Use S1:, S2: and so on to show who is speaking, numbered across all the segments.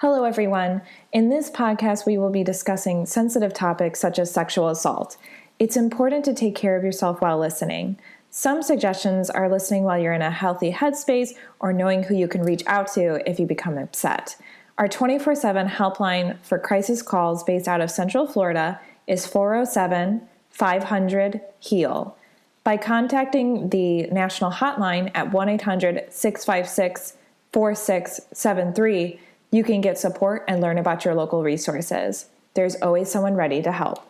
S1: Hello, everyone. In this podcast, we will be discussing sensitive topics such as sexual assault. It's important to take care of yourself while listening. Some suggestions are listening while you're in a healthy headspace or knowing who you can reach out to if you become upset. Our 24/7 helpline for crisis calls based out of Central Florida is 407-500-HEAL. By contacting the National Hotline at 1-800-656-4673, you can get support and learn about your local resources. There's always someone ready to help.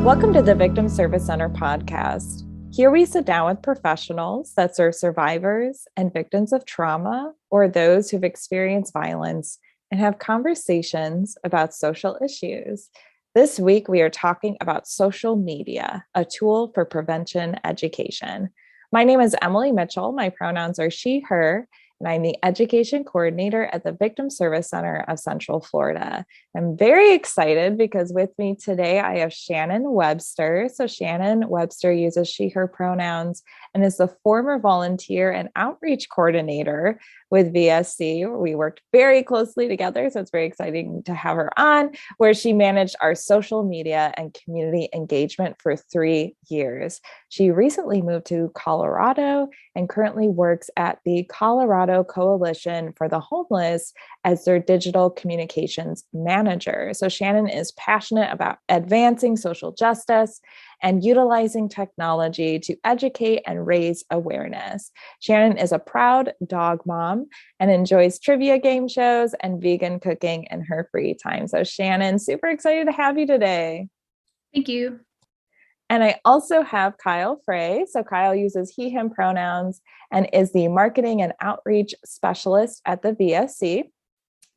S1: Welcome to the Victim Service Center podcast. Here we sit down with professionals that serve survivors and victims of trauma or those who've experienced violence and have conversations about social issues. This week, we are talking about social media, a tool for prevention education. My name is Emily Mitchell. My pronouns are she, her, and I'm the education coordinator at the Victim Service Center of Central Florida. I'm very excited because with me today, I have Shannon Webster. So Shannon Webster uses she, her pronouns and is the former volunteer and outreach coordinator with VSC. We worked very closely together, so it's very exciting to have her on, where she managed our social media and community engagement for 3 years. She recently moved to Colorado and currently works at the Colorado Coalition for the Homeless as their digital communications manager. So Shannon is passionate about advancing social justice and utilizing technology to educate and raise awareness. Shannon is a proud dog mom and enjoys trivia game shows and vegan cooking in her free time. So Shannon, super excited to have you today.
S2: Thank you.
S1: And I also have Kyle Fray. So Kyle uses he, him pronouns and is the marketing and outreach specialist at the VSC.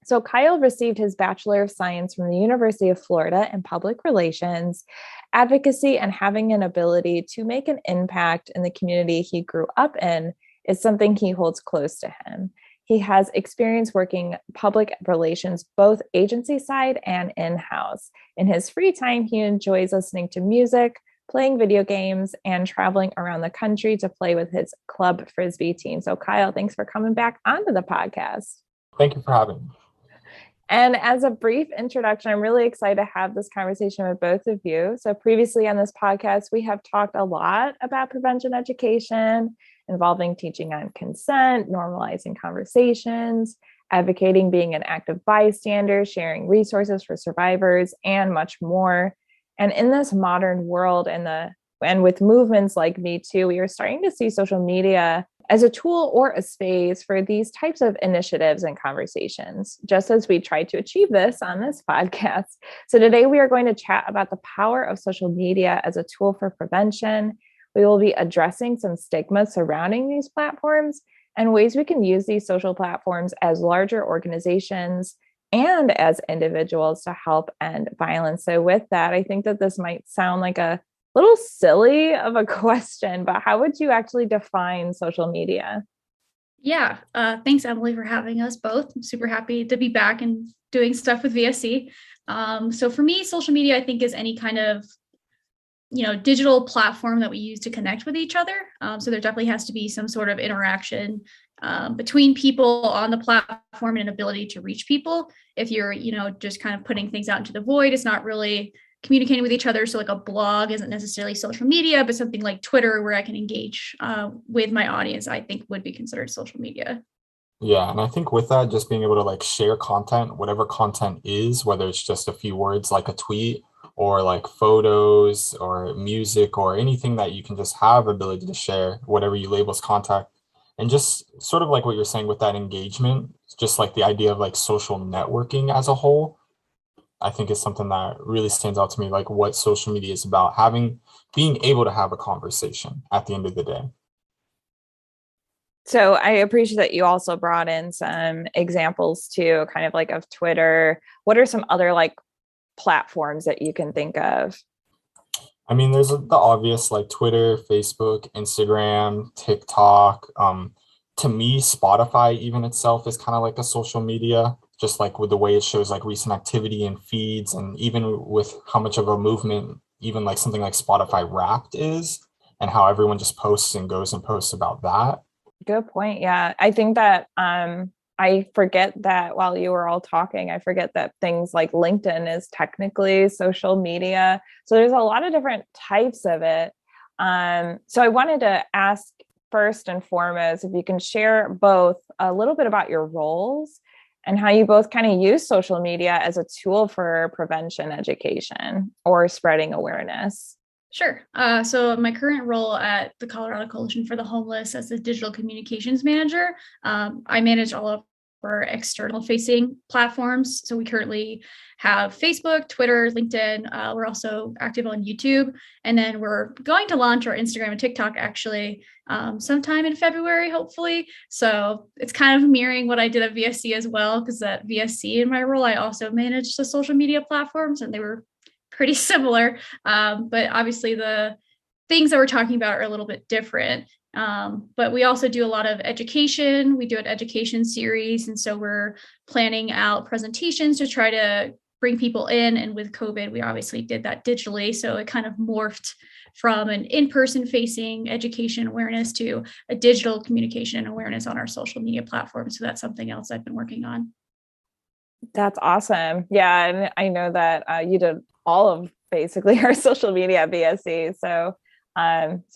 S1: So Kyle received his Bachelor of Science from the University of Florida in public relations, advocacy, and having an ability to make an impact in the community he grew up in is something he holds close to him. He has experience working public relations, both agency side and in-house. In his free time, he enjoys listening to music, playing video games, and traveling around the country to play with his club Frisbee team. So Kyle, thanks for coming back onto the podcast.
S3: Thank you for having me.
S1: And as a brief introduction, I'm really excited to have this conversation with both of you. So previously on this podcast, we have talked a lot about prevention education involving teaching on consent, normalizing conversations, advocating, being an active bystander, sharing resources for survivors, and much more. And in this modern world and with movements like Me Too, we are starting to see social media as a tool or a space for these types of initiatives and conversations, just as we try to achieve this on this podcast. So today we are going to chat about the power of social media as a tool for prevention. We will be addressing some stigma surrounding these platforms and ways we can use these social platforms as larger organizations and as individuals to help end violence. So with that, I think that this might sound like a little silly of a question, but how would you actually define social media?
S2: Yeah, thanks, Emily, for having us both. I'm super happy to be back and doing stuff with VSC. So for me, social media, I think, is any kind of digital platform that we use to connect with each other. So there definitely has to be some sort of interaction between people on the platform and an ability to reach people. If you're, just kind of putting things out into the void, it's not really communicating with each other. So like a blog isn't necessarily social media, but something like Twitter where I can engage with my audience, I think would be considered social media.
S3: Yeah, and I think with that, just being able to share content, whatever content is, whether it's just a few words like a tweet or photos or music or anything that you can just have ability to share, whatever you label as contact. And just sort of like what you're saying with that engagement, just like the idea of social networking as a whole, I think is something that really stands out to me, like what social media is about, being able to have a conversation at the end of the day.
S1: So I appreciate that you also brought in some examples too, kind of like of Twitter. What are some other like platforms that you can think of?
S3: I mean, there's the obvious like Twitter, Facebook, Instagram, TikTok. To me, Spotify even itself is kind of like a social media, just like with the way it shows like recent activity and feeds, and even with how much of a movement, even like something like Spotify Wrapped is, and how everyone just posts and goes and posts about that.
S1: Good point. Yeah. I think that I forget that while you were all talking, I forget that things like LinkedIn is technically social media. So there's a lot of different types of it. So I wanted to ask first and foremost if you can share both a little bit about your roles and how you both kind of use social media as a tool for prevention education or spreading awareness.
S2: Sure. So my current role at the Colorado Coalition for the Homeless as the digital communications manager, I manage all of our external facing platforms. So we currently have Facebook, Twitter, LinkedIn. We're also active on YouTube. And then we're going to launch our Instagram and TikTok actually sometime in February, hopefully. So it's kind of mirroring what I did at VSC as well, because at VSC in my role, I also managed the social media platforms and they were pretty similar. But obviously the things that we're talking about are a little bit different. But we also do a lot of education. We do an education series. And so we're planning out presentations to try to bring people in. And with COVID, we obviously did that digitally. So it kind of morphed from an in-person facing education awareness to a digital communication and awareness on our social media platforms. So that's something else I've been working on.
S1: That's awesome. Yeah. And I know that you did all of basically our social media at VSC. So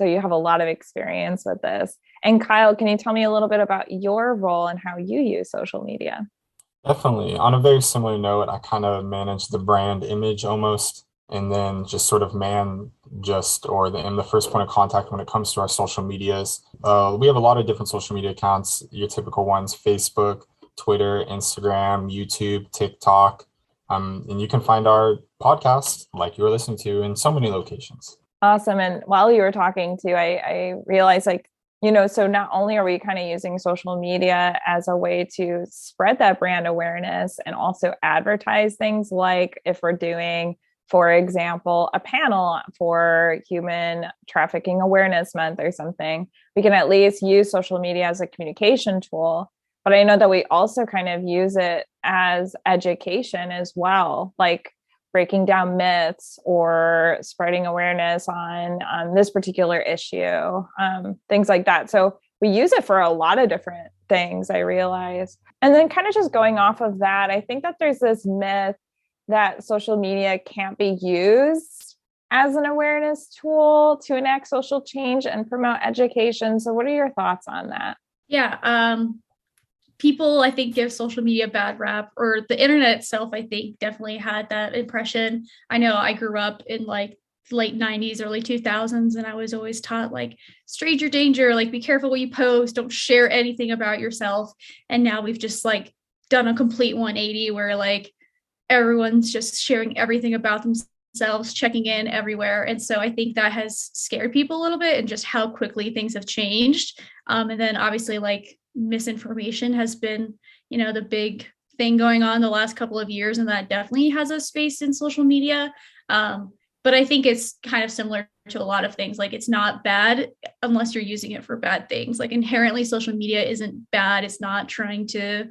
S1: you have a lot of experience with this. And Kyle, can you tell me a little bit about your role and how you use social media?
S3: Definitely. On a very similar note, I kind of manage the brand image almost, and then just sort of am the first point of contact when it comes to our social medias. We have a lot of different social media accounts, your typical ones: Facebook, Twitter, Instagram, YouTube, TikTok. And you can find our podcast, like you were listening to, in so many locations.
S1: Awesome. And while you were talking too, I realized so not only are we kind of using social media as a way to spread that brand awareness and also advertise things like if we're doing, for example, a panel for Human Trafficking Awareness Month or something, we can at least use social media as a communication tool. But I know that we also kind of use it as education as well, like breaking down myths or spreading awareness on this particular issue, things like that. So we use it for a lot of different things, I realize. And then kind of just going off of that, I think that there's this myth that social media can't be used as an awareness tool to enact social change and promote education. So what are your thoughts on that?
S2: Yeah. People, I think, give social media a bad rap, or the internet itself, I think, definitely had that impression. I know I grew up in like late 90s, early 2000s, and I was always taught like stranger danger, like be careful what you post, don't share anything about yourself. And now we've just like done a complete 180 where like everyone's just sharing everything about themselves, checking in everywhere. And so I think that has scared people a little bit, and just how quickly things have changed. And then obviously like misinformation has been, the big thing going on the last couple of years, and that definitely has a space in social media. But I think it's kind of similar to a lot of things. Like it's not bad unless you're using it for bad things. Like inherently social media isn't bad. It's not trying to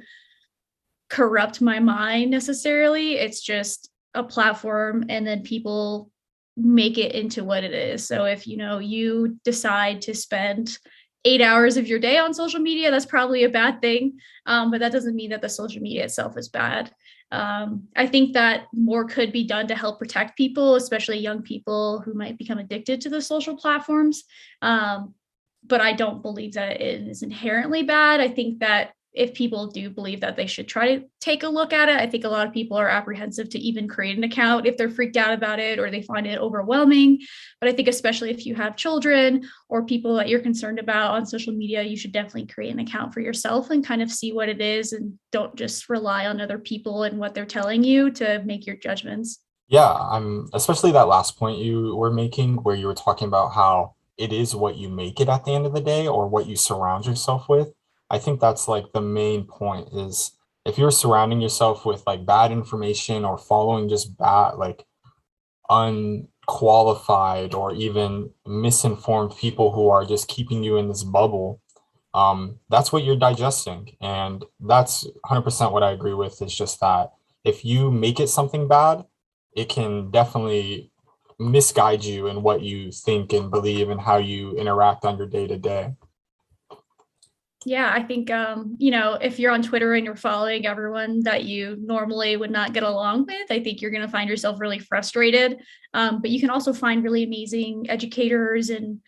S2: corrupt my mind necessarily. It's just a platform, and then people make it into what it is. So if you decide to spend 8 hours of your day on social media, that's probably a bad thing. But that doesn't mean that the social media itself is bad. I think that more could be done to help protect people, especially young people who might become addicted to the social platforms. But I don't believe that it is inherently bad. I think that if people do believe that they should try to take a look at it, I think a lot of people are apprehensive to even create an account if they're freaked out about it or they find it overwhelming. But I think especially if you have children or people that you're concerned about on social media, you should definitely create an account for yourself and kind of see what it is, and don't just rely on other people and what they're telling you to make your judgments.
S3: Yeah, I'm especially that last point you were making where you were talking about how it is what you make it at the end of the day, or what you surround yourself with. I think that's like the main point is if you're surrounding yourself with like bad information or following just bad, like unqualified or even misinformed people who are just keeping you in this bubble, that's what you're digesting. And that's 100% what I agree with, is just that if you make it something bad, it can definitely misguide you in what you think and believe and how you interact on your day to day.
S2: Yeah, I think, if you're on Twitter and you're following everyone that you normally would not get along with, I think you're going to find yourself really frustrated. But you can also find really amazing educators. And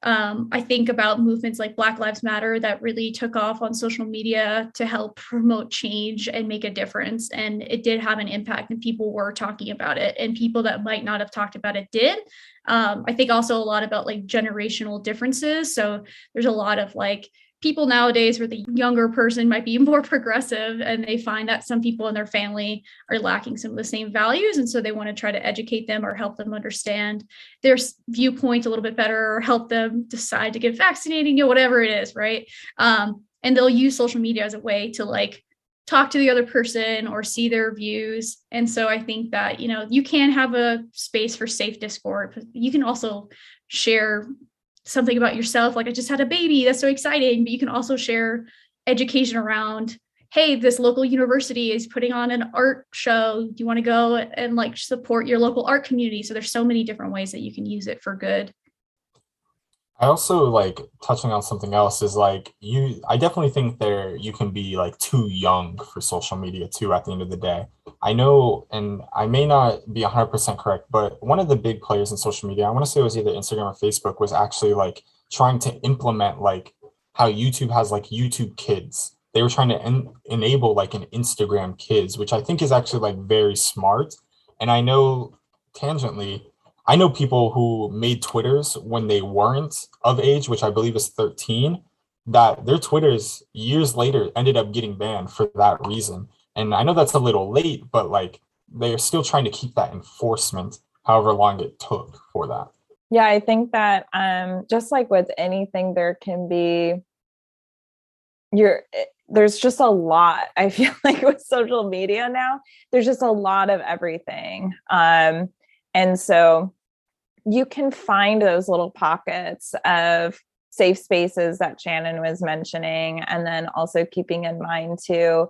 S2: I think about movements like Black Lives Matter that really took off on social media to help promote change and make a difference. And it did have an impact, and people were talking about it, and people that might not have talked about it did. I think also a lot about like generational differences. So there's a lot of like people nowadays where the younger person might be more progressive, and they find that some people in their family are lacking some of the same values. And so they want to try to educate them or help them understand their viewpoint a little bit better, or help them decide to get vaccinated, whatever it is, right? And they'll use social media as a way to like talk to the other person or see their views. And so I think that, you can have a space for safe discord, but you can also share something about yourself, like I just had a baby, that's so exciting. But you can also share education around, hey, this local university is putting on an art show, do you want to go and like support your local art community? So there's so many different ways that you can use it for good.
S3: I also like touching on something else is like I definitely think you can be like too young for social media too at the end of the day. I know, and I may not be 100% correct, but one of the big players in social media, I want to say it was either Instagram or Facebook, was actually like trying to implement like how YouTube has like YouTube Kids. They were trying to enable like an Instagram Kids, which I think is actually like very smart. And I know tangentially, I know people who made Twitters when they weren't of age, which I believe is 13, that their Twitters years later ended up getting banned for that reason. And I know that's a little late, but like they're still trying to keep that enforcement, however long it took for that.
S1: Yeah, I think that just like with anything, there can be there's just a lot. I feel like with social media now, there's just a lot of everything. And so you can find those little pockets of safe spaces that Shannon was mentioning, and then also keeping in mind too,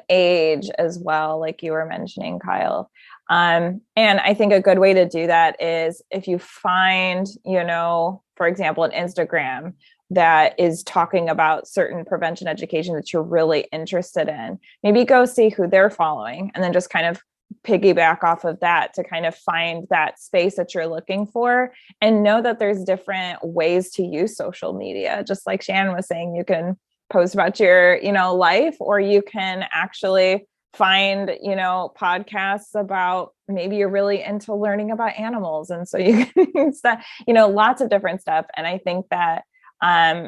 S1: age as well, like you were mentioning, Kyle. And I think a good way to do that is if you find, for example, an Instagram that is talking about certain prevention education that you're really interested in, maybe go see who they're following, and then just kind of piggyback off of that to kind of find that space that you're looking for, and know that there's different ways to use social media. Just like Shannon was saying, you can post about your, life, or you can actually find, podcasts about, maybe you're really into learning about animals. And so you can, lots of different stuff. And I think that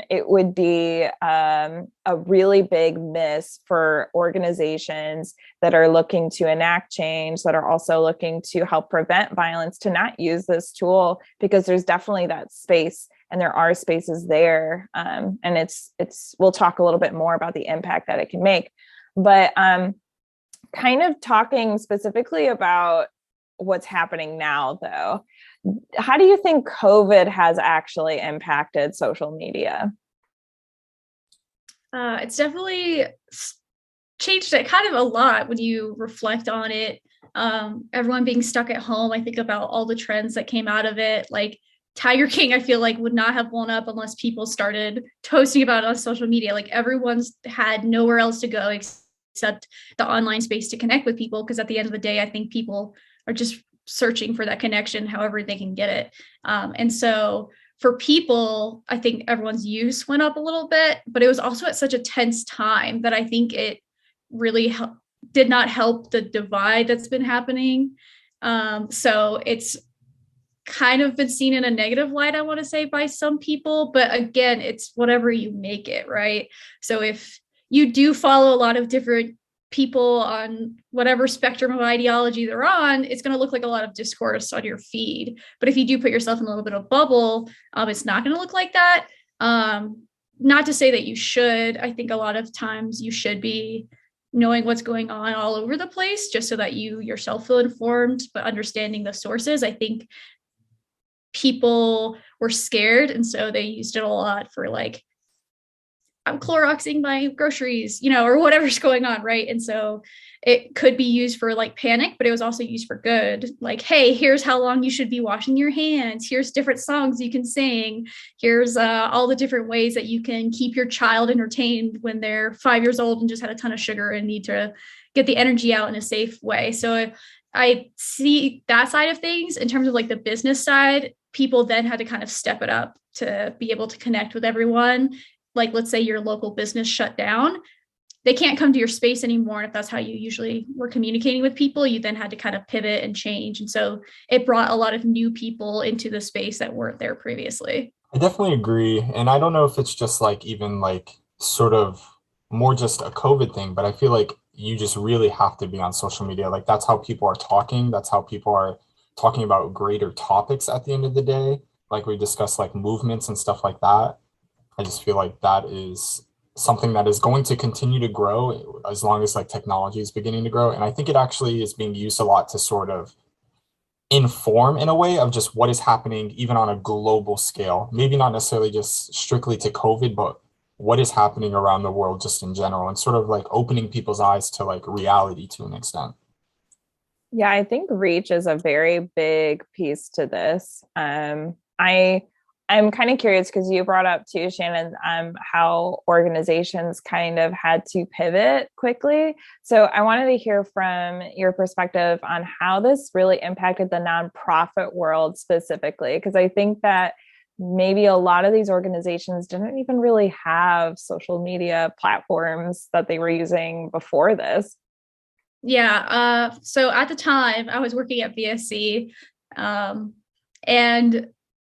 S1: it would be a really big miss for organizations that are looking to enact change, that are also looking to help prevent violence, to not use this tool, because there's definitely that space, and there are spaces there. And we'll talk a little bit more about the impact that it can make, but kind of talking specifically about what's happening now, though. How do you think COVID has actually impacted social media?
S2: It's definitely changed it kind of a lot when you reflect on it. Everyone being stuck at home, I think about all the trends that came out of it. Like Tiger King, I feel like would not have blown up unless people started posting about it on social media. Like everyone's had nowhere else to go except the online space to connect with people, because at the end of the day, I think people are just searching for that connection however they can get it. And so for people, I think everyone's use went up a little bit, but it was also at such a tense time that I think it really did not help the divide that's been happening. So it's kind of been seen in a negative light, I want to say, by some people. But again, it's whatever you make it, right? So if you do follow a lot of different people on whatever spectrum of ideology they're on, it's going to look like a lot of discourse on your feed. But if you do put yourself in a little bit of bubble, it's not going to look like that. Not to say that you should. I think a lot of times you should be knowing what's going on all over the place just so that you yourself feel informed, but understanding the sources. I think people were scared, and so they used it a lot for like, I'm Cloroxing my groceries, or whatever's going on, right? And so it could be used for like panic, but it was also used for good. Like, hey, here's how long you should be washing your hands. Here's different songs you can sing. Here's all the different ways that you can keep your child entertained when they're 5 years old and just had a ton of sugar and need to get the energy out in a safe way. So I see that side of things. In terms of like the business side, people then had to kind of step it up to be able to connect with everyone. Like, let's say your local business shut down, they can't come to your space anymore. And if that's how you usually were communicating with people, you then had to kind of pivot and change. And so it brought a lot of new people into the space that weren't there previously.
S3: I definitely agree. And I don't know if it's just like even like sort of more just a COVID thing, but I feel like you just really have to be on social media. Like that's how people are talking. That's how people are talking about greater topics at the end of the day. Like we discussed like movements and stuff like that. I just feel like that is something that is going to continue to grow as long as like technology is beginning to grow. And I think it actually is being used a lot to sort of inform in a way of just what is happening even on a global scale. Maybe not necessarily just strictly to COVID, but what is happening around the world just in general, and sort of like opening people's eyes to like reality to an extent.
S1: Yeah, I think reach is a very big piece to this. I'm kind of curious because you brought up too, Shannon, how organizations kind of had to pivot quickly. So I wanted to hear from your perspective on how this really impacted the nonprofit world specifically, because I think that maybe a lot of these organizations didn't even really have social media platforms that they were using before this.
S2: Yeah. So at the time I was working at VSC, and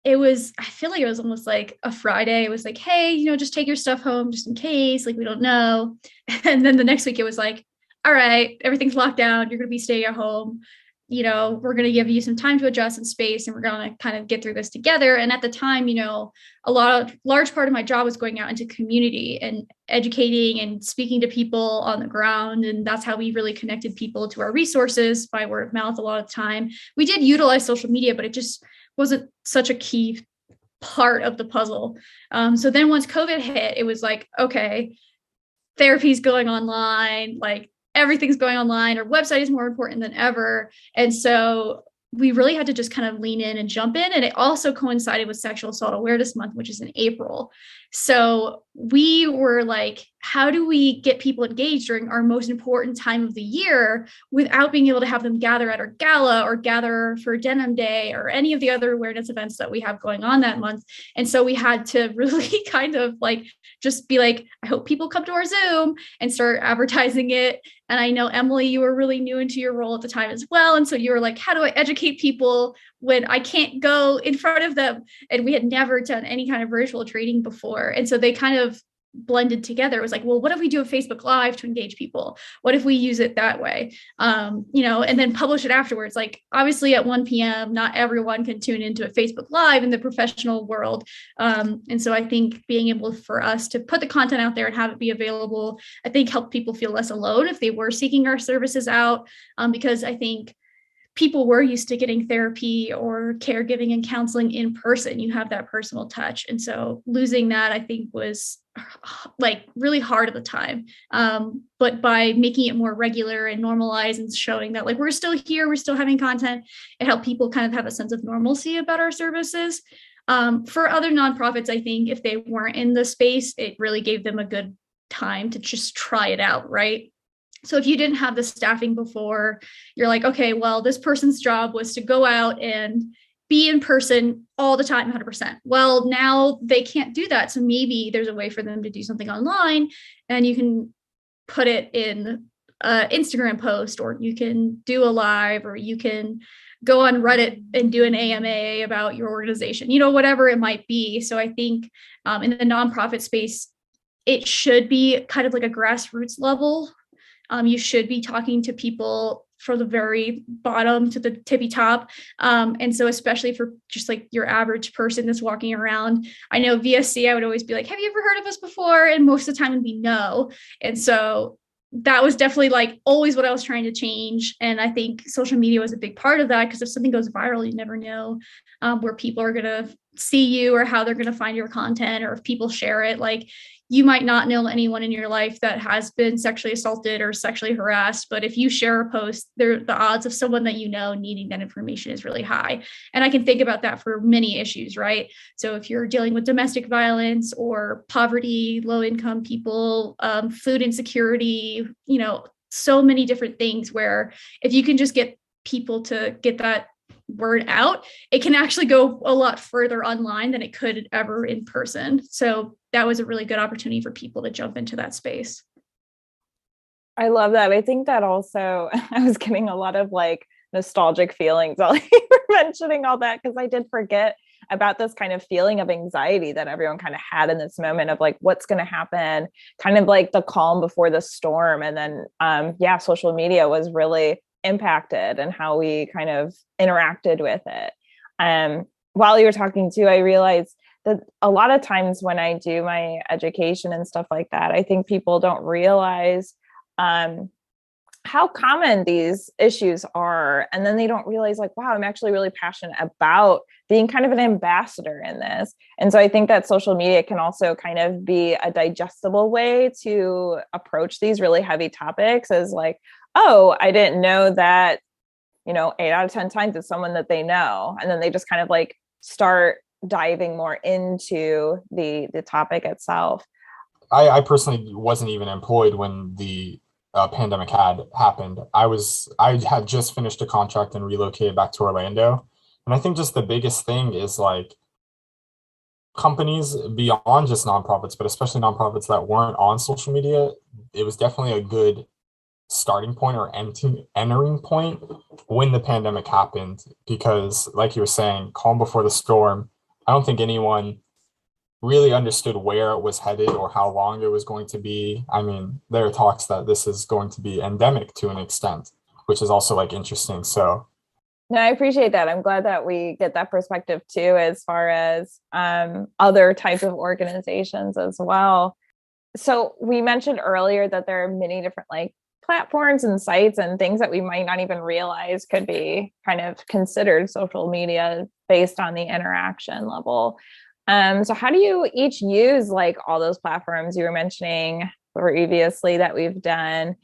S2: I feel like it was almost like a Friday. It was like, hey, just take your stuff home just in case, like, we don't know. And then the next week it was like, all right, everything's locked down. You're going to be staying at home. We're going to give you some time to adjust in space, and we're going to kind of get through this together. And at the time, large part of my job was going out into community and educating and speaking to people on the ground. And that's how we really connected people to our resources, by word of mouth. A lot of the time we did utilize social media, but it just wasn't such a key part of the puzzle. So then once COVID hit, it was like, okay, therapy's going online, like everything's going online. Our website is more important than ever. And so we really had to just kind of lean in and jump in. And it also coincided with Sexual Assault Awareness Month, which is in April. So we were like, how do we get people engaged during our most important time of the year without being able to have them gather at our gala or gather for Denim Day or any of the other awareness events that we have going on that month? And so we had to really kind of like just be like, I hope people come to our Zoom, and start advertising it. And I know, Emily, you were really new into your role at the time as well. And so you were like, how do I educate people when I can't go in front of them? And we had never done any kind of virtual training before. And so they kind of blended together. It was like, well, what if we do a Facebook Live to engage people? What if we use it that way? And then publish it afterwards. Like, obviously at 1 p.m., not everyone can tune into a Facebook Live in the professional world. And so I think being able for us to put the content out there and have it be available, I think helped people feel less alone if they were seeking our services out. Because I think people were used to getting therapy or caregiving and counseling in person. You have that personal touch. And so losing that, I think, was like really hard at the time. But by making it more regular and normalized and showing that like we're still here, we're still having content, it helped people kind of have a sense of normalcy about our services. For other nonprofits, I think if they weren't in the space, it really gave them a good time to just try it out, right? So if you didn't have the staffing before, you're like, okay, well, this person's job was to go out and be in person all the time, 100%. Well, now they can't do that. So maybe there's a way for them to do something online, and you can put it in an Instagram post, or you can do a live, or you can go on Reddit and do an AMA about your organization, whatever it might be. So I think in the nonprofit space, it should be kind of like a grassroots level. You should be talking to people from the very bottom to the tippy top. And so especially for just like your average person that's walking around, I know VSC, I would always be like, have you ever heard of us before? And most of the time it would be no. And so that was definitely like always what I was trying to change. And I think social media was a big part of that, because if something goes viral, you never know where people are going to see you or how they're going to find your content, or if people share it. Like, you might not know anyone in your life that has been sexually assaulted or sexually harassed, but if you share a post, the odds of someone that you know needing that information is really high. And I can think about that for many issues, right? So if you're dealing with domestic violence or poverty, low income people, food insecurity, so many different things where if you can just get people to get that word out, it can actually go a lot further online than it could ever in person. So that was a really good opportunity for people to jump into that space.
S1: I love that. I think that also, I was getting a lot of like nostalgic feelings while you were mentioning all that, because I did forget about this kind of feeling of anxiety that everyone kind of had in this moment of like, what's going to happen, kind of like the calm before the storm. And then, social media was really impacted and how we kind of interacted with it. While you were talking too, I realized that a lot of times when I do my education and stuff like that, I think people don't realize how common these issues are. And then they don't realize like, wow, I'm actually really passionate about being kind of an ambassador in this. And so I think that social media can also kind of be a digestible way to approach these really heavy topics, as like, oh, I didn't know that, 8 out of 10 times it's someone that they know. And then they just kind of like start diving more into the topic itself.
S3: I personally wasn't even employed when the pandemic had happened. I had just finished a contract and relocated back to Orlando. And I think just the biggest thing is like companies beyond just nonprofits, but especially nonprofits that weren't on social media, it was definitely a good starting point or entering point when the pandemic happened, because like you were saying, calm before the storm. I don't think anyone really understood where it was headed or how long it was going to be. I mean, there are talks that this is going to be endemic to an extent, which is also like interesting. So
S1: no, I appreciate that. I'm glad that we get that perspective too, as far as other types of organizations as well. So we mentioned earlier that there are many different like platforms and sites and things that we might not even realize could be kind of considered social media based on the interaction level. So how do you each use like all those platforms you were mentioning previously that we've done?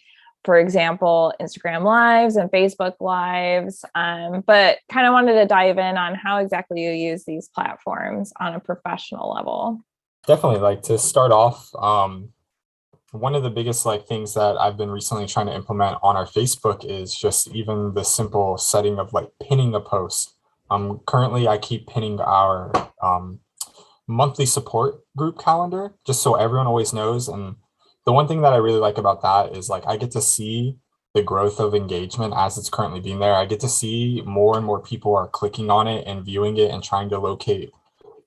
S1: For example, Instagram Lives and Facebook Lives, but kind of wanted to dive in on how exactly you use these platforms on a professional level.
S3: Definitely, like to start off, one of the biggest like things that I've been recently trying to implement on our Facebook is just even the simple setting of like pinning a post. Currently I keep pinning our monthly support group calendar just so everyone always knows. And the one thing that I really like about that is like I get to see the growth of engagement as it's currently being there. I get to see more and more people are clicking on it and viewing it and trying to locate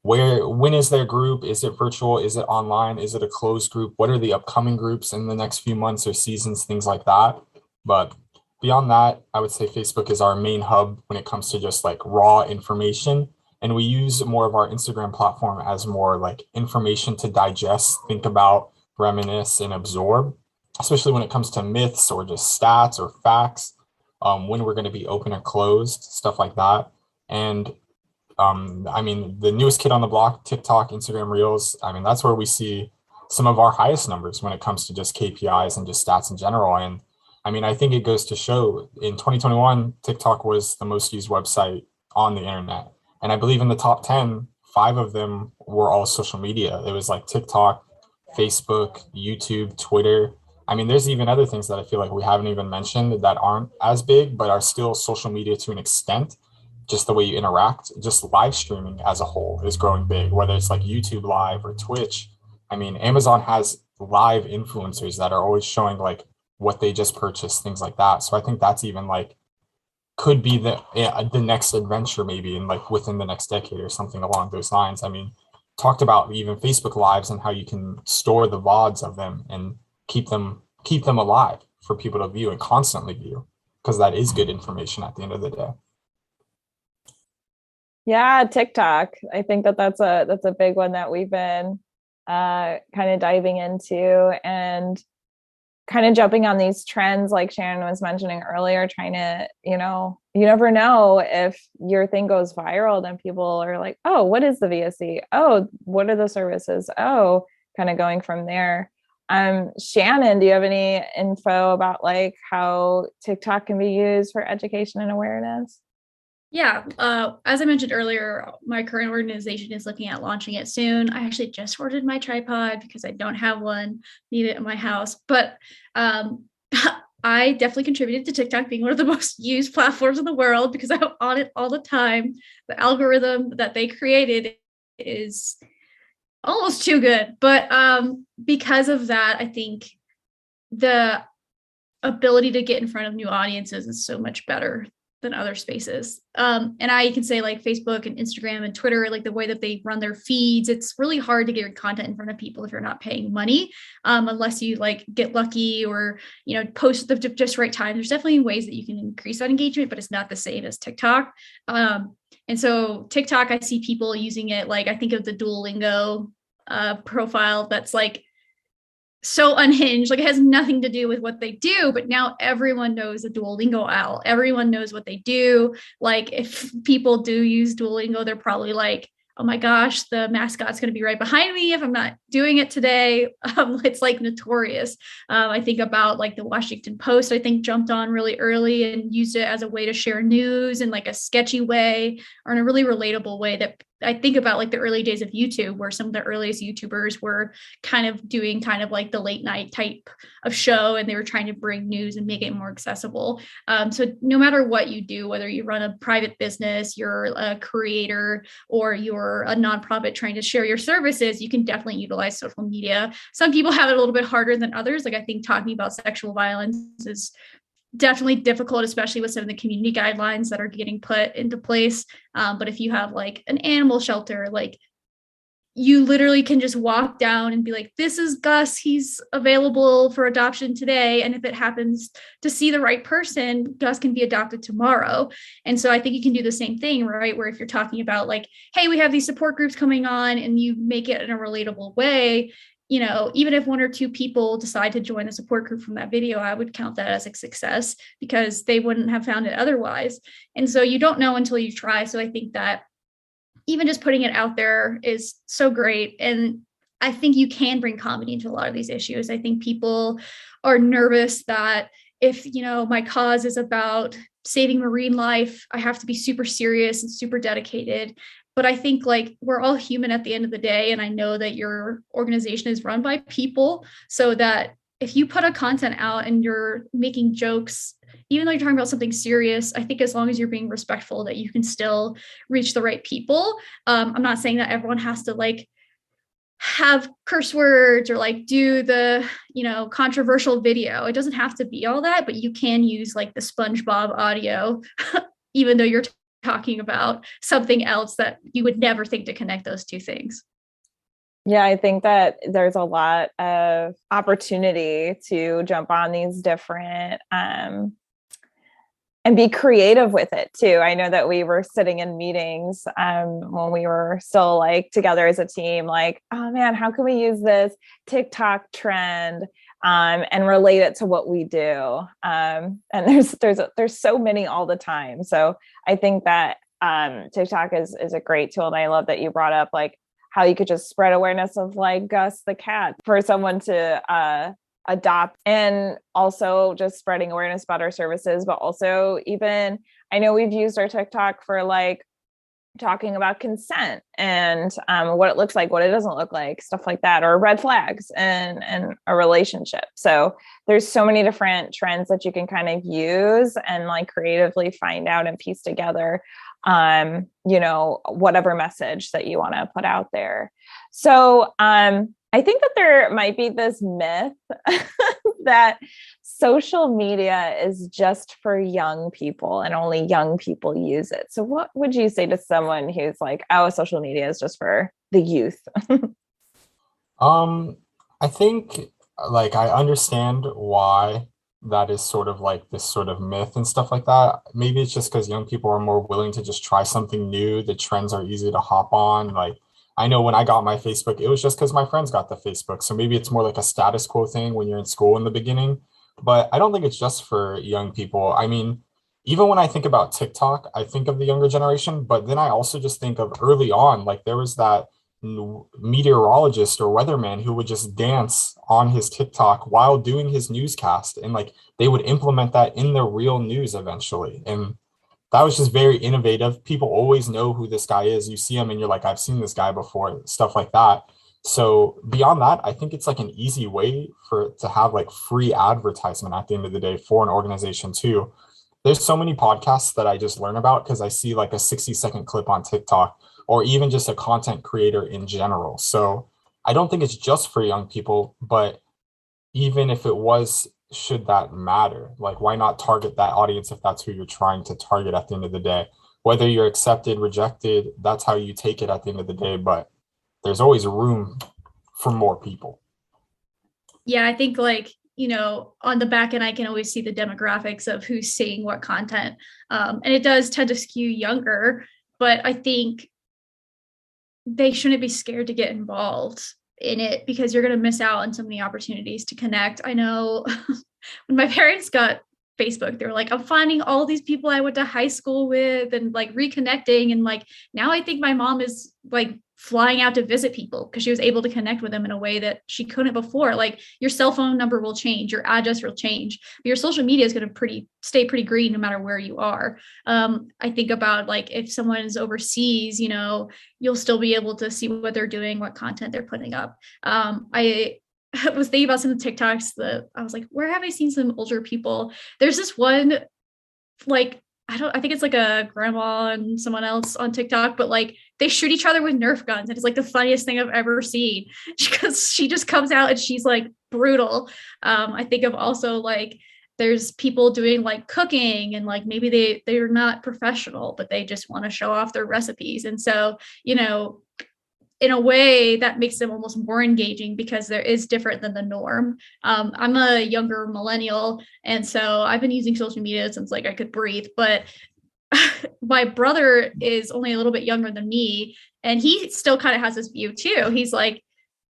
S3: when is their group? Is it virtual? Is it online? Is it a closed group? What are the upcoming groups in the next few months or seasons, things like that. But beyond that, I would say Facebook is our main hub when it comes to just like raw information. And we use more of our Instagram platform as more like information to digest, think about, reminisce, and absorb, especially when it comes to myths or just stats or facts, when we're going to be open or closed, stuff like that. And I mean, the newest kid on the block, TikTok, Instagram Reels, I mean, that's where we see some of our highest numbers when it comes to just KPIs and just stats in general. And I mean, I think it goes to show in 2021, TikTok was the most used website on the internet. And I believe in the top 10, 5 of them were all social media. It was like TikTok, Facebook, YouTube, Twitter. I mean, there's even other things that I feel like we haven't even mentioned that aren't as big, but are still social media to an extent. Just the way you interact, just live streaming as a whole is growing big, whether it's like YouTube Live or Twitch. I mean, Amazon has live influencers that are always showing like what they just purchased, things like that. So I think that's even like could be the next adventure maybe in like within the next decade or something along those lines. I mean, talked about even Facebook Lives and how you can store the VODs of them and keep them alive for people to view and constantly view, because that is good information at the end of the day.
S1: Yeah, TikTok. I think that's a big one that we've been kind of diving into, and kind of jumping on these trends like Shannon was mentioning earlier, trying to, you never know if your thing goes viral, then people are like, oh, what is the VSC? Oh, what are the services? Oh, kind of going from there. Shannon, do you have any info about like how TikTok can be used for education and awareness?
S2: Yeah, as I mentioned earlier, my current organization is looking at launching it soon. I actually just ordered my tripod because I don't have one, need it in my house. But I definitely contributed to TikTok being one of the most used platforms in the world because I'm on it all the time. The algorithm that they created is almost too good. But because of that, I think the ability to get in front of new audiences is so much better than other spaces. And I can say like Facebook and Instagram and Twitter, like the way that they run their feeds, it's really hard to get your content in front of people if you're not paying money, unless you like get lucky or, post the just right time. There's definitely ways that you can increase that engagement, but it's not the same as TikTok. And so TikTok, I see people using it. Like I think of the Duolingo profile that's like so unhinged, like it has nothing to do with what they do, but now everyone knows a Duolingo owl. Everyone knows what they do. Like if people do use Duolingo, they're probably like, oh my gosh, the mascot's going to be right behind me if I'm not doing it today. It's like notorious. I think about like the Washington Post, I think jumped on really early and used it as a way to share news in like a sketchy way or in a really relatable way that I think about like the early days of YouTube, where some of the earliest YouTubers were kind of doing kind of like the late night type of show, and they were trying to bring news and make it more accessible. So no matter what you do, whether you run a private business, you're a creator, or you're a nonprofit trying to share your services, you can definitely utilize social media. Some people have it a little bit harder than others. Like I think talking about sexual violence is definitely difficult, especially with some of the community guidelines that are getting put into place. But if you have like an animal shelter, like you literally can just walk down and be like, this is Gus, he's available for adoption today. And if it happens to see the right person, Gus can be adopted tomorrow. And so I think you can do the same thing, right? Where if you're talking about like, hey, we have these support groups coming on, and you make it in a relatable way, even if one or two people decide to join the support group from that video, I would count that as a success because they wouldn't have found it otherwise. And so you don't know until you try. So I think that even just putting it out there is so great. And I think you can bring comedy into a lot of these issues. I think people are nervous that if, my cause is about saving marine life, I have to be super serious and super dedicated. But I think like we're all human at the end of the day. And I know that your organization is run by people, so that if you put a content out and you're making jokes, even though you're talking about something serious, I think as long as you're being respectful, that you can still reach the right people. I'm not saying that everyone has to like have curse words or like do the, controversial video. It doesn't have to be all that, but you can use like the SpongeBob audio, even though you're talking about something else that you would never think to connect those two things.
S1: Yeah, I think that there's a lot of opportunity to jump on these different and be creative with it too. I know that we were sitting in meetings when we were still like together as a team, like, oh man, how can we use this TikTok trend and relate it to what we do? And there's so many all the time. So I think that TikTok is a great tool, and I love that you brought up like how you could just spread awareness of like Gus the cat for someone to adopt, and also just spreading awareness about our services. But also, even I know we've used our TikTok for like talking about consent and what it looks like, what it doesn't look like, stuff like that, or red flags and a relationship. So there's so many different trends that you can kind of use and like creatively find out and piece together whatever message that you want to put out there. So I think that there might be this myth that social media is just for young people and only young people use it. So what would you say to someone who's like, oh, social media is just for the youth?
S3: I think like I understand why that is sort of like this sort of myth and stuff like that. Maybe it's just because young people are more willing to just try something new. The trends are easy to hop on. Like I know when I got my Facebook, it was just because my friends got the Facebook. So maybe it's more like a status quo thing when you're in school in the beginning. But I don't think it's just for young people. I mean, even when I think about TikTok, I think of the younger generation, but then I also just think of early on, like there was that meteorologist or weatherman who would just dance on his TikTok while doing his newscast. And like they would implement that in the real news eventually. And that was just very innovative. People always know who this guy is. You see him and you're like, I've seen this guy before, stuff like that. So beyond that, I think it's like an easy way for to have like free advertisement at the end of the day for an organization too. There's so many podcasts that I just learn about because I see like a 60-second clip on TikTok or even just a content creator in general. So I don't think it's just for young people, but even if it was, should that matter? Like, why not target that audience if that's who you're trying to target at the end of the day? Whether you're accepted, rejected, that's how you take it at the end of the day. But there's always room for more people.
S2: Yeah, I think like, on the back end, I can always see the demographics of who's seeing what content. And it does tend to skew younger, but I think they shouldn't be scared to get involved in it because you're going to miss out on so many opportunities to connect. I know when my parents got Facebook, they were like, I'm finding all these people I went to high school with and like reconnecting. And like, now I think my mom is like flying out to visit people because she was able to connect with them in a way that she couldn't before. Like your cell phone number will change, your address will change, but your social media is going to stay pretty green no matter where you are. I think about like if someone is overseas, you'll still be able to see what they're doing, what content they're putting up. I was thinking about some of the TikToks that I was like, where have I seen some older people? There's this one, like, I think it's like a grandma and someone else on TikTok, but like they shoot each other with Nerf guns. And it's like the funniest thing I've ever seen because she just comes out and she's like brutal. I think of also like there's people doing like cooking and like maybe they're not professional, but they just want to show off their recipes. And so, in a way that makes them almost more engaging because there is different than the norm. I'm a younger millennial. And so I've been using social media since like I could breathe, but my brother is only a little bit younger than me. And he still kind of has this view too. He's like,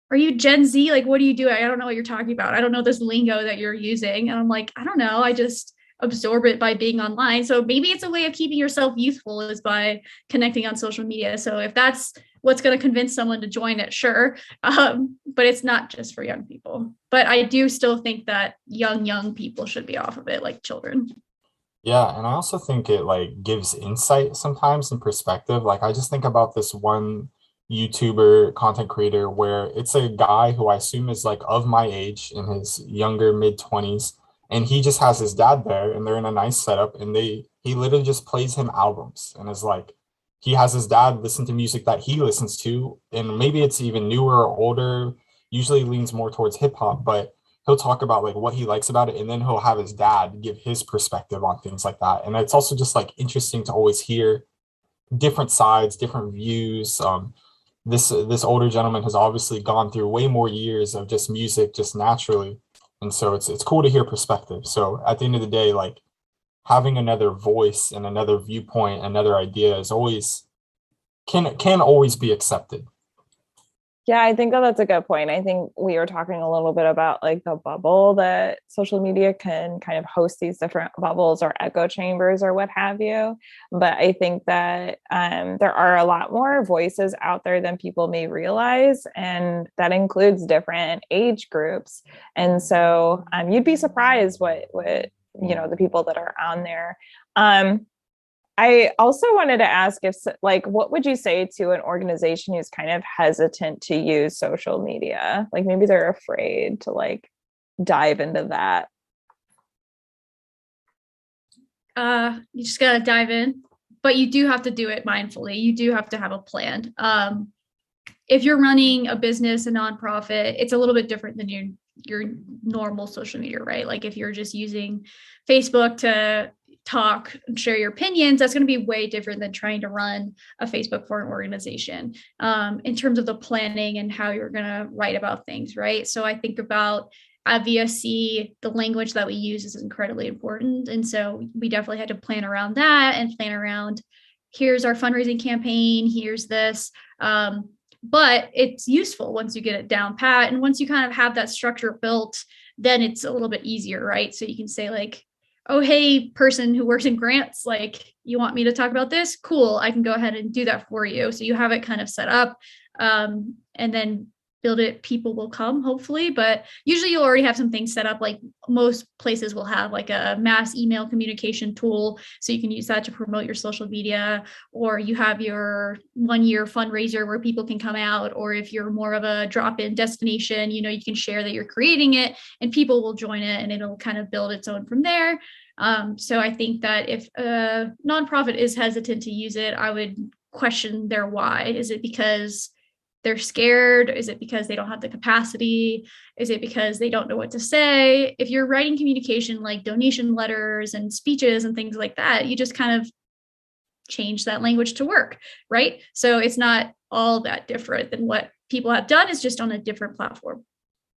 S2: are you Gen Z? Like, what do you do? I don't know what you're talking about. I don't know this lingo that you're using. And I'm like, I don't know. I just absorb it by being online. So maybe it's a way of keeping yourself youthful is by connecting on social media. So if that's what's going to convince someone to join it, sure. But it's not just for young people. But I do still think that young people should be off of it, like children.
S3: Yeah, and I also think it like gives insight sometimes and perspective. Like I just think about this one YouTuber content creator where it's a guy who I assume is like of my age in his younger mid 20s, and he just has his dad there and they're in a nice setup and he literally just plays him albums and is like he has his dad listen to music that he listens to, and maybe it's even newer or older, usually leans more towards hip hop, but he'll talk about like what he likes about it, and then he'll have his dad give his perspective on things like that. And it's also just like interesting to always hear different sides, different views. This older gentleman has obviously gone through way more years of just music just naturally, and so it's cool to hear perspective. So at the end of the day, like having another voice and another viewpoint, another idea is always can always be accepted.
S1: Yeah, I think that that's a good point. I think we were talking a little bit about like the bubble that social media can kind of host these different bubbles or echo chambers or what have you. But I think that there are a lot more voices out there than people may realize, and that includes different age groups. And so you'd be surprised what the people that are on there. I also wanted to ask if, like, what would you say to an organization who's kind of hesitant to use social media? Like maybe they're afraid to like dive into that.
S2: You just gotta dive in, but you do have to do it mindfully. You do have to have a plan. If you're running a business, a nonprofit, it's a little bit different than your normal social media, right? Like if you're just using Facebook to talk and share your opinions, that's going to be way different than trying to run a Facebook for an organization in terms of the planning and how you're going to write about things, right? So I think about at VSC, the language that we use is incredibly important. And so we definitely had to plan around that and plan around, here's our fundraising campaign, here's this. But it's useful once you get it down pat. And once you kind of have that structure built, then it's a little bit easier, right? So you can say like, oh, hey, person who works in grants, like, you want me to talk about this? Cool, I can go ahead and do that for you. So you have it kind of set up, and then build it, people will come, hopefully. But usually you'll already have some things set up. Like most places will have like a mass email communication tool, so you can use that to promote your social media, or you have your 1-year fundraiser where people can come out, or if you're more of a drop-in destination, you can share that you're creating it and people will join it, and it'll kind of build its own from there. So I think that if a nonprofit is hesitant to use it, I would question their why. Is it because they're scared? Is it because they don't have the capacity? Is it because they don't know what to say? If you're writing communication like donation letters and speeches and things like that, you just kind of change that language to work, right? So it's not all that different than what people have done. It's just on a different platform.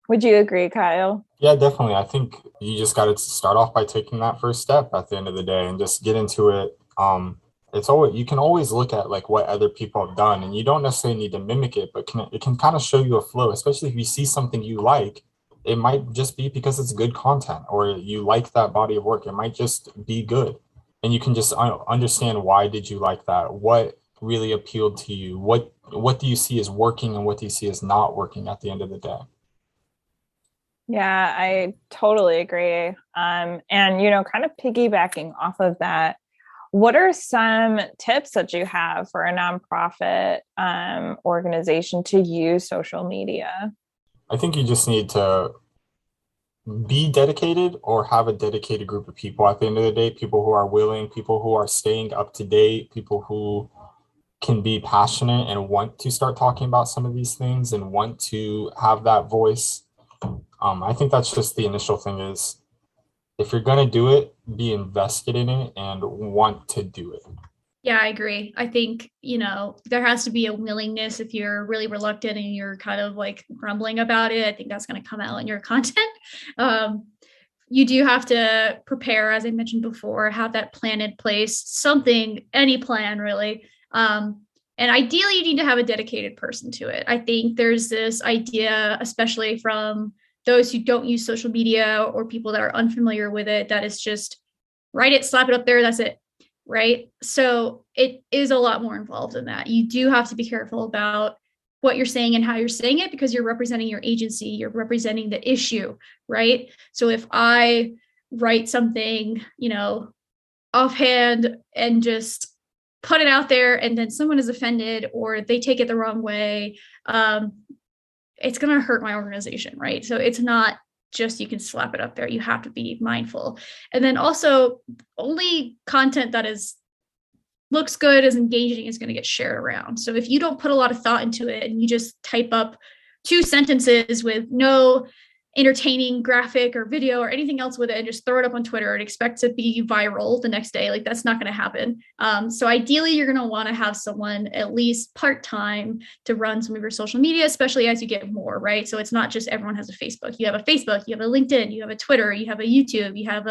S1: Would you agree, Kyle?
S3: Yeah, definitely. I think you just got to start off by taking that first step at the end of the day and just get into it. You can always look at like what other people have done, and you don't necessarily need to mimic it, but it can kind of show you a flow, especially if you see something you like. It might just be because it's good content, or you like that body of work. It might just be good, and you can just understand, why did you like that? What really appealed to you? What do you see as working and what do you see as not working at the end of the day?
S1: Yeah, I totally agree. And kind of piggybacking off of that, what are some tips that you have for a nonprofit organization to use social media?
S3: I think you just need to be dedicated, or have a dedicated group of people at the end of the day, people who are willing, people who are staying up to date, people who can be passionate and want to start talking about some of these things and want to have that voice. I think that's just the initial thing is, if you're going to do it, be invested in it and want to do it.
S2: Yeah, I agree. I think, there has to be a willingness. If you're really reluctant and you're kind of like grumbling about it, I think that's going to come out in your content. You do have to prepare, as I mentioned before, have that plan in place, any plan really. And ideally, you need to have a dedicated person to it. I think there's this idea, especially from those who don't use social media or people that are unfamiliar with it, that is just write it, slap it up there, that's it, right? So it is a lot more involved in that. You do have to be careful about what you're saying and how you're saying it, because you're representing your agency, you're representing the issue, right? So if I write something, offhand and just put it out there, and then someone is offended or they take it the wrong way, it's going to hurt my organization, right? So it's not just you can slap it up there. You have to be mindful. And then also, only content that looks good, is engaging, is going to get shared around. So if you don't put a lot of thought into it and you just type up 2 sentences with no entertaining graphic or video or anything else with it and just throw it up on Twitter and expect to be viral the next day, like that's not going to happen. So ideally, you're going to want to have someone at least part-time to run some of your social media, especially as you get more, right? So it's not just everyone has a Facebook. You have a Facebook, you have a LinkedIn, you have a Twitter, you have a YouTube, you have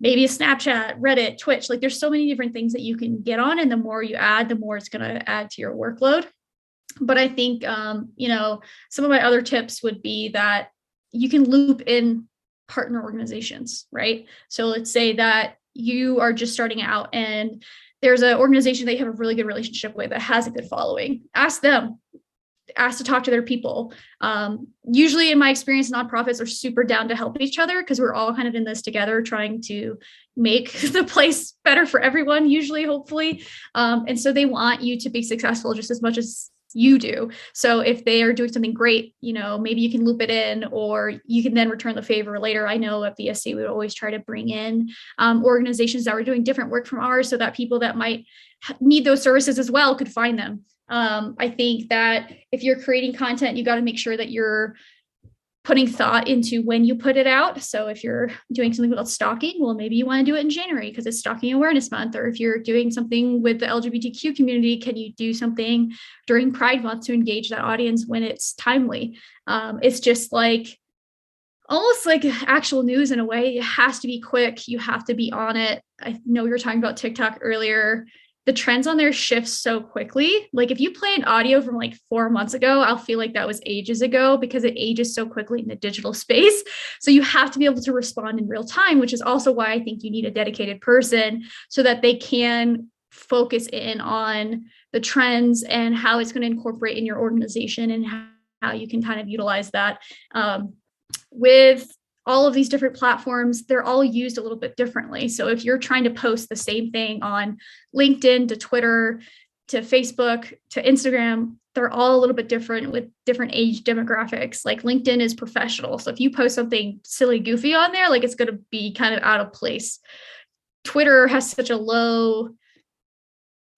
S2: maybe a Snapchat, Reddit, Twitch. Like there's so many different things that you can get on, and the more you add, the more it's going to add to your workload. But I think, some of my other tips would be that you can loop in partner organizations, right? So let's say that you are just starting out and there's an organization that you have a really good relationship with that has a good following. Ask them, ask to talk to their people. Usually in my experience, nonprofits are super down to help each other, because we're all kind of in this together trying to make the place better for everyone, usually, hopefully. And so they want you to be successful just as much as you do. So if they are doing something great, maybe you can loop it in, or you can then return the favor later. I know at VSC, we would always try to bring in organizations that were doing different work from ours, so that people that might need those services as well could find them. I think that if you're creating content, you got to make sure that you're putting thought into when you put it out. So if you're doing something about stalking, well, maybe you want to do it in January because it's Stalking Awareness Month. Or if you're doing something with the LGBTQ community, can you do something during Pride Month to engage that audience when it's timely? It's just like almost like actual news in a way. It has to be quick. You have to be on it. I know we were talking about TikTok earlier. The trends on there shift so quickly. Like if you play an audio from like 4 months ago, I'll feel like that was ages ago because it ages so quickly in the digital space. So you have to be able to respond in real time, which is also why I think you need a dedicated person so that they can focus in on the trends and how it's going to incorporate in your organization and how you can kind of utilize that. With all of these different platforms, they're all used a little bit differently. So if you're trying to post the same thing on LinkedIn to Twitter to Facebook to Instagram, they're all a little bit different with different age demographics. Like LinkedIn is professional. So if you post something silly, goofy on there, like it's going to be kind of out of place. Twitter has such a low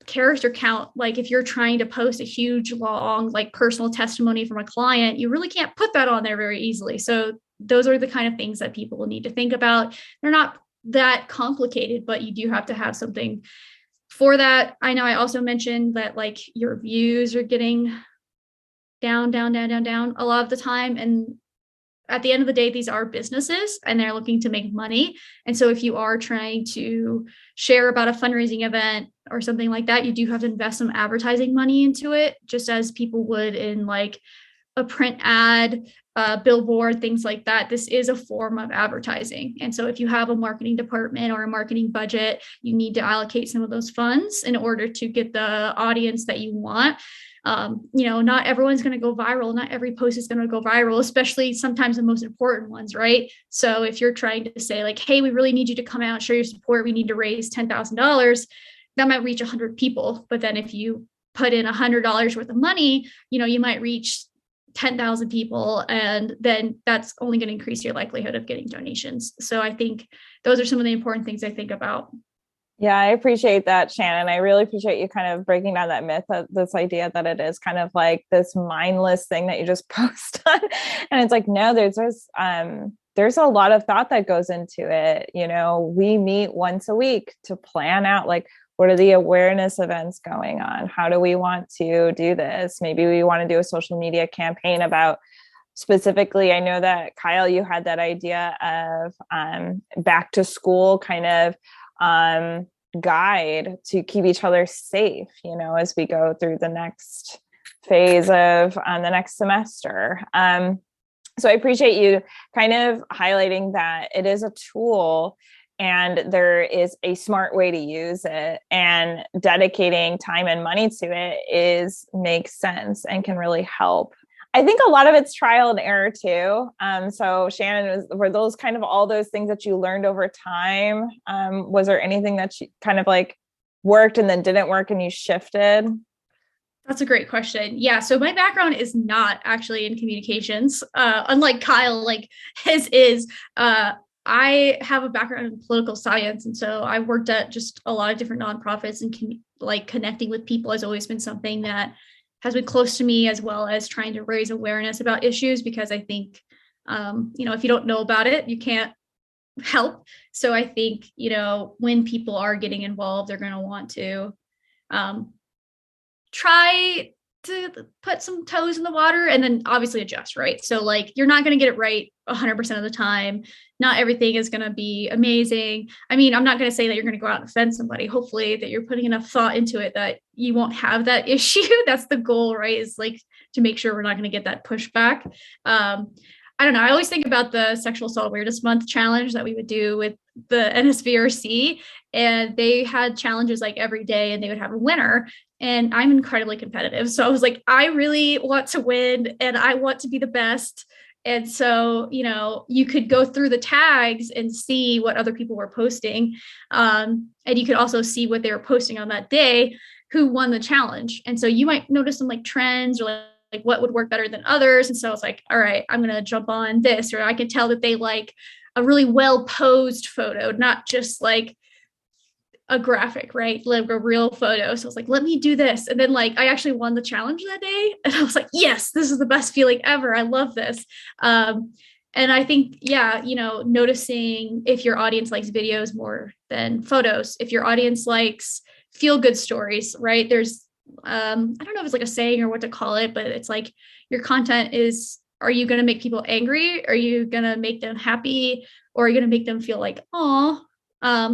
S2: character count. Like if you're trying to post a huge, long, like personal testimony from a client, you really can't put that on there very easily. So those are the kind of things that people will need to think about. They're not that complicated, but you do have to have something for that. I know I also mentioned that like your views are getting down a lot of the time. And at the end of the day, these are businesses and they're looking to make money. And so if you are trying to share about a fundraising event or something like that, you do have to invest some advertising money into it, just as people would in like a print ad, billboard, things like that. This is a form of advertising. And so if you have a marketing department or a marketing budget, you need to allocate some of those funds in order to get the audience that you want. Not everyone's going to go viral. Not every post is going to go viral, especially sometimes the most important ones, right? So if you're trying to say like, hey, we really need you to come out and show your support, we need to raise $10,000, that might reach 100 people. But then if you put in $100 worth of money, you might reach 10,000 people, and then that's only going to increase your likelihood of getting donations. So I think those are some of the important things I think about.
S1: Yeah, I appreciate that, Shannon. I really appreciate you kind of breaking down that myth, this idea that it is kind of like this mindless thing that you just post on. And it's like, no, there's a lot of thought that goes into it. We meet once a week to plan out like, what are the awareness events going on? How do we want to do this? Maybe we want to do a social media campaign about specifically, I know that Kyle, you had that idea of back to school kind of guide to keep each other safe, as we go through the next phase of the next semester. So I appreciate you kind of highlighting that it is a tool and there is a smart way to use it, and dedicating time and money to it makes sense and can really help. I think a lot of it's trial and error too. So Shannon, were those kind of all those things that you learned over time? Was there anything that you kind of like worked and then didn't work and you shifted?
S2: That's a great question. Yeah. So my background is not actually in communications, unlike Kyle, like his is. I have a background in political science. And so I worked at just a lot of different nonprofits, and connecting with people has always been something that has been close to me, as well as trying to raise awareness about issues, because I think, if you don't know about it, you can't help. So I think, when people are getting involved, they're going to want to try to put some toes in the water and then obviously adjust, right? So like, you're not going to get it right 100% of the time. Not everything is going to be amazing. I mean, I'm not going to say that you're going to go out and offend somebody. Hopefully that you're putting enough thought into it that you won't have that issue. That's the goal, right? Is like to make sure we're not going to get that pushback. I don't know. I always think about the Sexual Assault Awareness Month challenge that we would do with the NSVRC, and they had challenges like every day, and they would have a winner. And I'm incredibly competitive. So I was like, I really want to win and I want to be the best. And so, you could go through the tags and see what other people were posting. And you could also see what they were posting on that day, who won the challenge. And so you might notice some like trends or like what would work better than others. And so I was like, all right, I'm going to jump on this, or I can tell that they like a really well posed photo, not just like a graphic, right? Like a real photo. So I was like, let me do this. And then like, I actually won the challenge that day. And I was like, yes, this is the best feeling ever. I love this. And I think, noticing if your audience likes videos more than photos, if your audience likes feel good stories, right? There's, I don't know if it's like a saying or what to call it, but it's like your content is Are you going to make people angry? Are you going to make them happy? Or are you going to make them feel like, oh,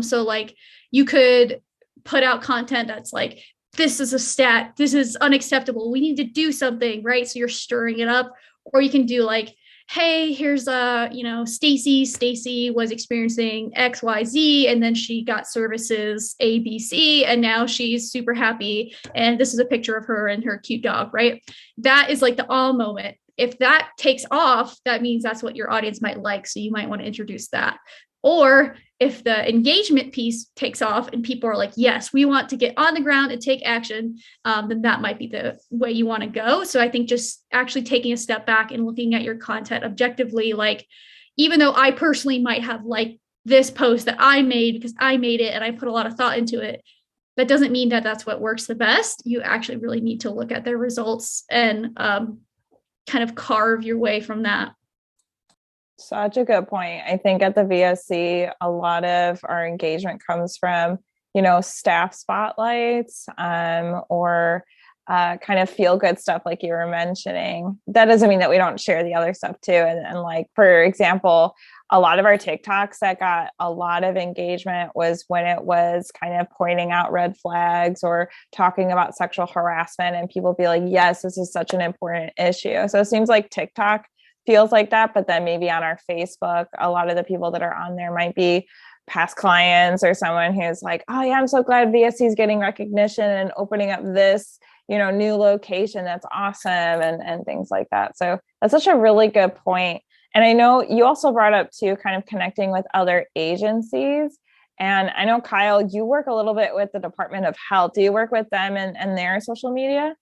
S2: so like you could put out content that's like, this is a stat, this is unacceptable, we need to do something, right? So you're stirring it up. Or you can do like, hey, here's Stacy was experiencing XYZ, and then she got services ABC, and now she's super happy. And this is a picture of her and her cute dog, right? That is like the all moment. If that takes off, that means that's what your audience might like. So you might want to introduce that. Or if the engagement piece takes off and people are like, yes, we want to get on the ground and take action, then that might be the way you want to go. So I think just actually taking a step back and looking at your content objectively, like, even though I personally might have liked this post that I made because I made it and I put a lot of thought into it, that doesn't mean that that's what works the best. You actually really need to look at their results and kind of carve your way from that.
S1: Such a good point. I think at the VSC, a lot of our engagement comes from, staff spotlights, or kind of feel good stuff like you were mentioning. That doesn't mean that we don't share the other stuff too. And like, for example, a lot of our TikToks that got a lot of engagement was when it was kind of pointing out red flags or talking about sexual harassment, and people be like, yes, this is such an important issue. So it seems like TikTok feels like that, but then maybe on our Facebook, a lot of the people that are on there might be past clients or someone who's like, oh yeah, I'm so glad VSC is getting recognition and opening up this, new location. That's awesome. And things like that. So that's such a really good point. And I know you also brought up too, kind of connecting with other agencies. And I know, Kyle, you work a little bit with the Department of Health. Do you work with them and their social media?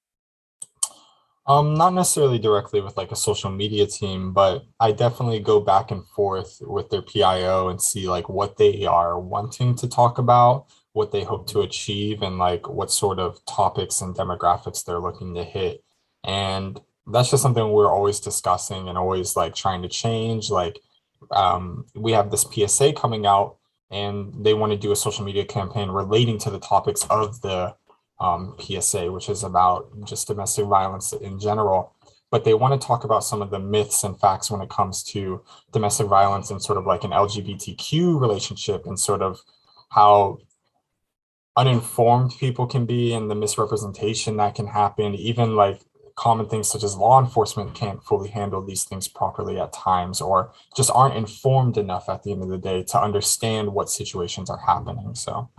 S3: Not necessarily directly with like a social media team, but I definitely go back and forth with their PIO and see like what they are wanting to talk about, what they hope to achieve, and like what sort of topics and demographics they're looking to hit. And that's just something we're always discussing and always like trying to change. Like, we have this PSA coming out and they want to do a social media campaign relating to the topics of the PSA, which is about just domestic violence in general. But they want to talk about some of the myths and facts when it comes to domestic violence and sort of like an LGBTQ relationship, and sort of how uninformed people can be and the misrepresentation that can happen. Even like common things such as law enforcement can't fully handle these things properly at times, or just aren't informed enough at the end of the day to understand what situations are happening. So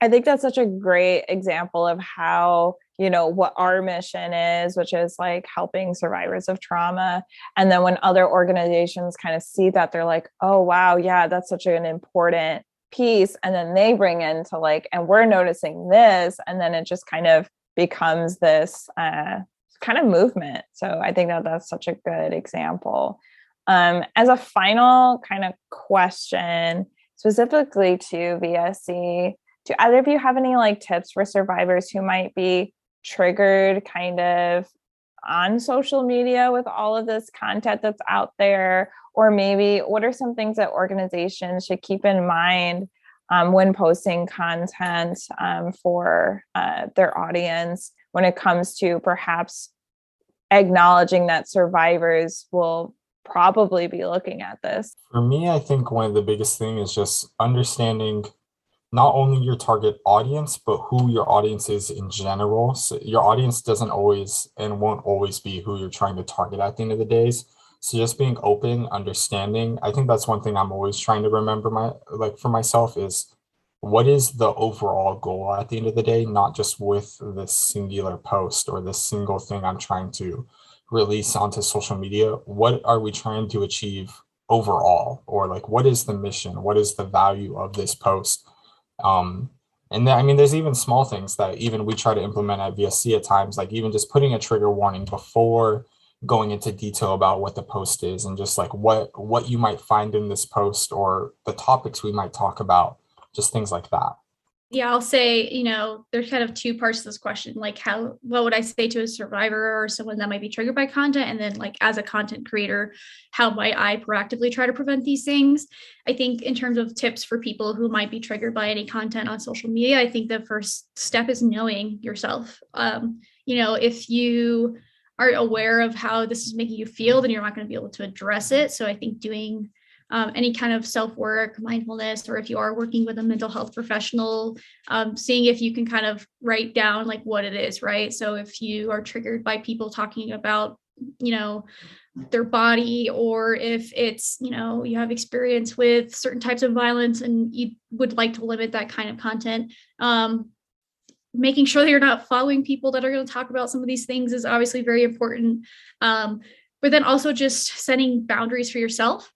S1: I think that's such a great example of how, what our mission is, which is like helping survivors of trauma. And then when other organizations kind of see that, they're like, oh, wow, yeah, that's such an important piece. And then they bring into like, and we're noticing this, and then it just kind of becomes this kind of movement. So I think that that's such a good example. As a final kind of question, specifically to VSC, do either of you have any like tips for survivors who might be triggered kind of on social media with all of this content that's out there? Or maybe what are some things that organizations should keep in mind when posting content for their audience when it comes to perhaps acknowledging that survivors will probably be looking at this?
S3: for me, I think one of the biggest thing is just understanding not only your target audience, but who your audience is in general. So your audience doesn't always and won't always be who you're trying to target at the end of the days. So just being open, understanding, I think that's one thing I'm always trying to remember for myself is what is the overall goal at the end of the day, not just with this singular post or this single thing I'm trying to release onto social media. What are we trying to achieve overall? Or like, what is the mission? What is the value of this post? And then, I mean, there's even small things that even we try to implement at VSC at times, like even just putting a trigger warning before going into detail about what the post is, and just like what you might find in this post or the topics we might talk about, just things like that.
S2: Yeah, I'll say, there's kind of two parts to this question. Like what would I say to a survivor or someone that might be triggered by content? And then like as a content creator, how might I proactively try to prevent these things? I think in terms of tips for people who might be triggered by any content on social media, I think the first step is knowing yourself. If you aren't aware of how this is making you feel, then you're not going to be able to address it. So I think doing any kind of self-work, mindfulness, or if you are working with a mental health professional, seeing if you can kind of write down like what it is, right? So if you are triggered by people talking about, their body, or if it's, you have experience with certain types of violence and you would like to limit that kind of content, making sure that you're not following people that are going to talk about some of these things is obviously very important. But then also just setting boundaries for yourself.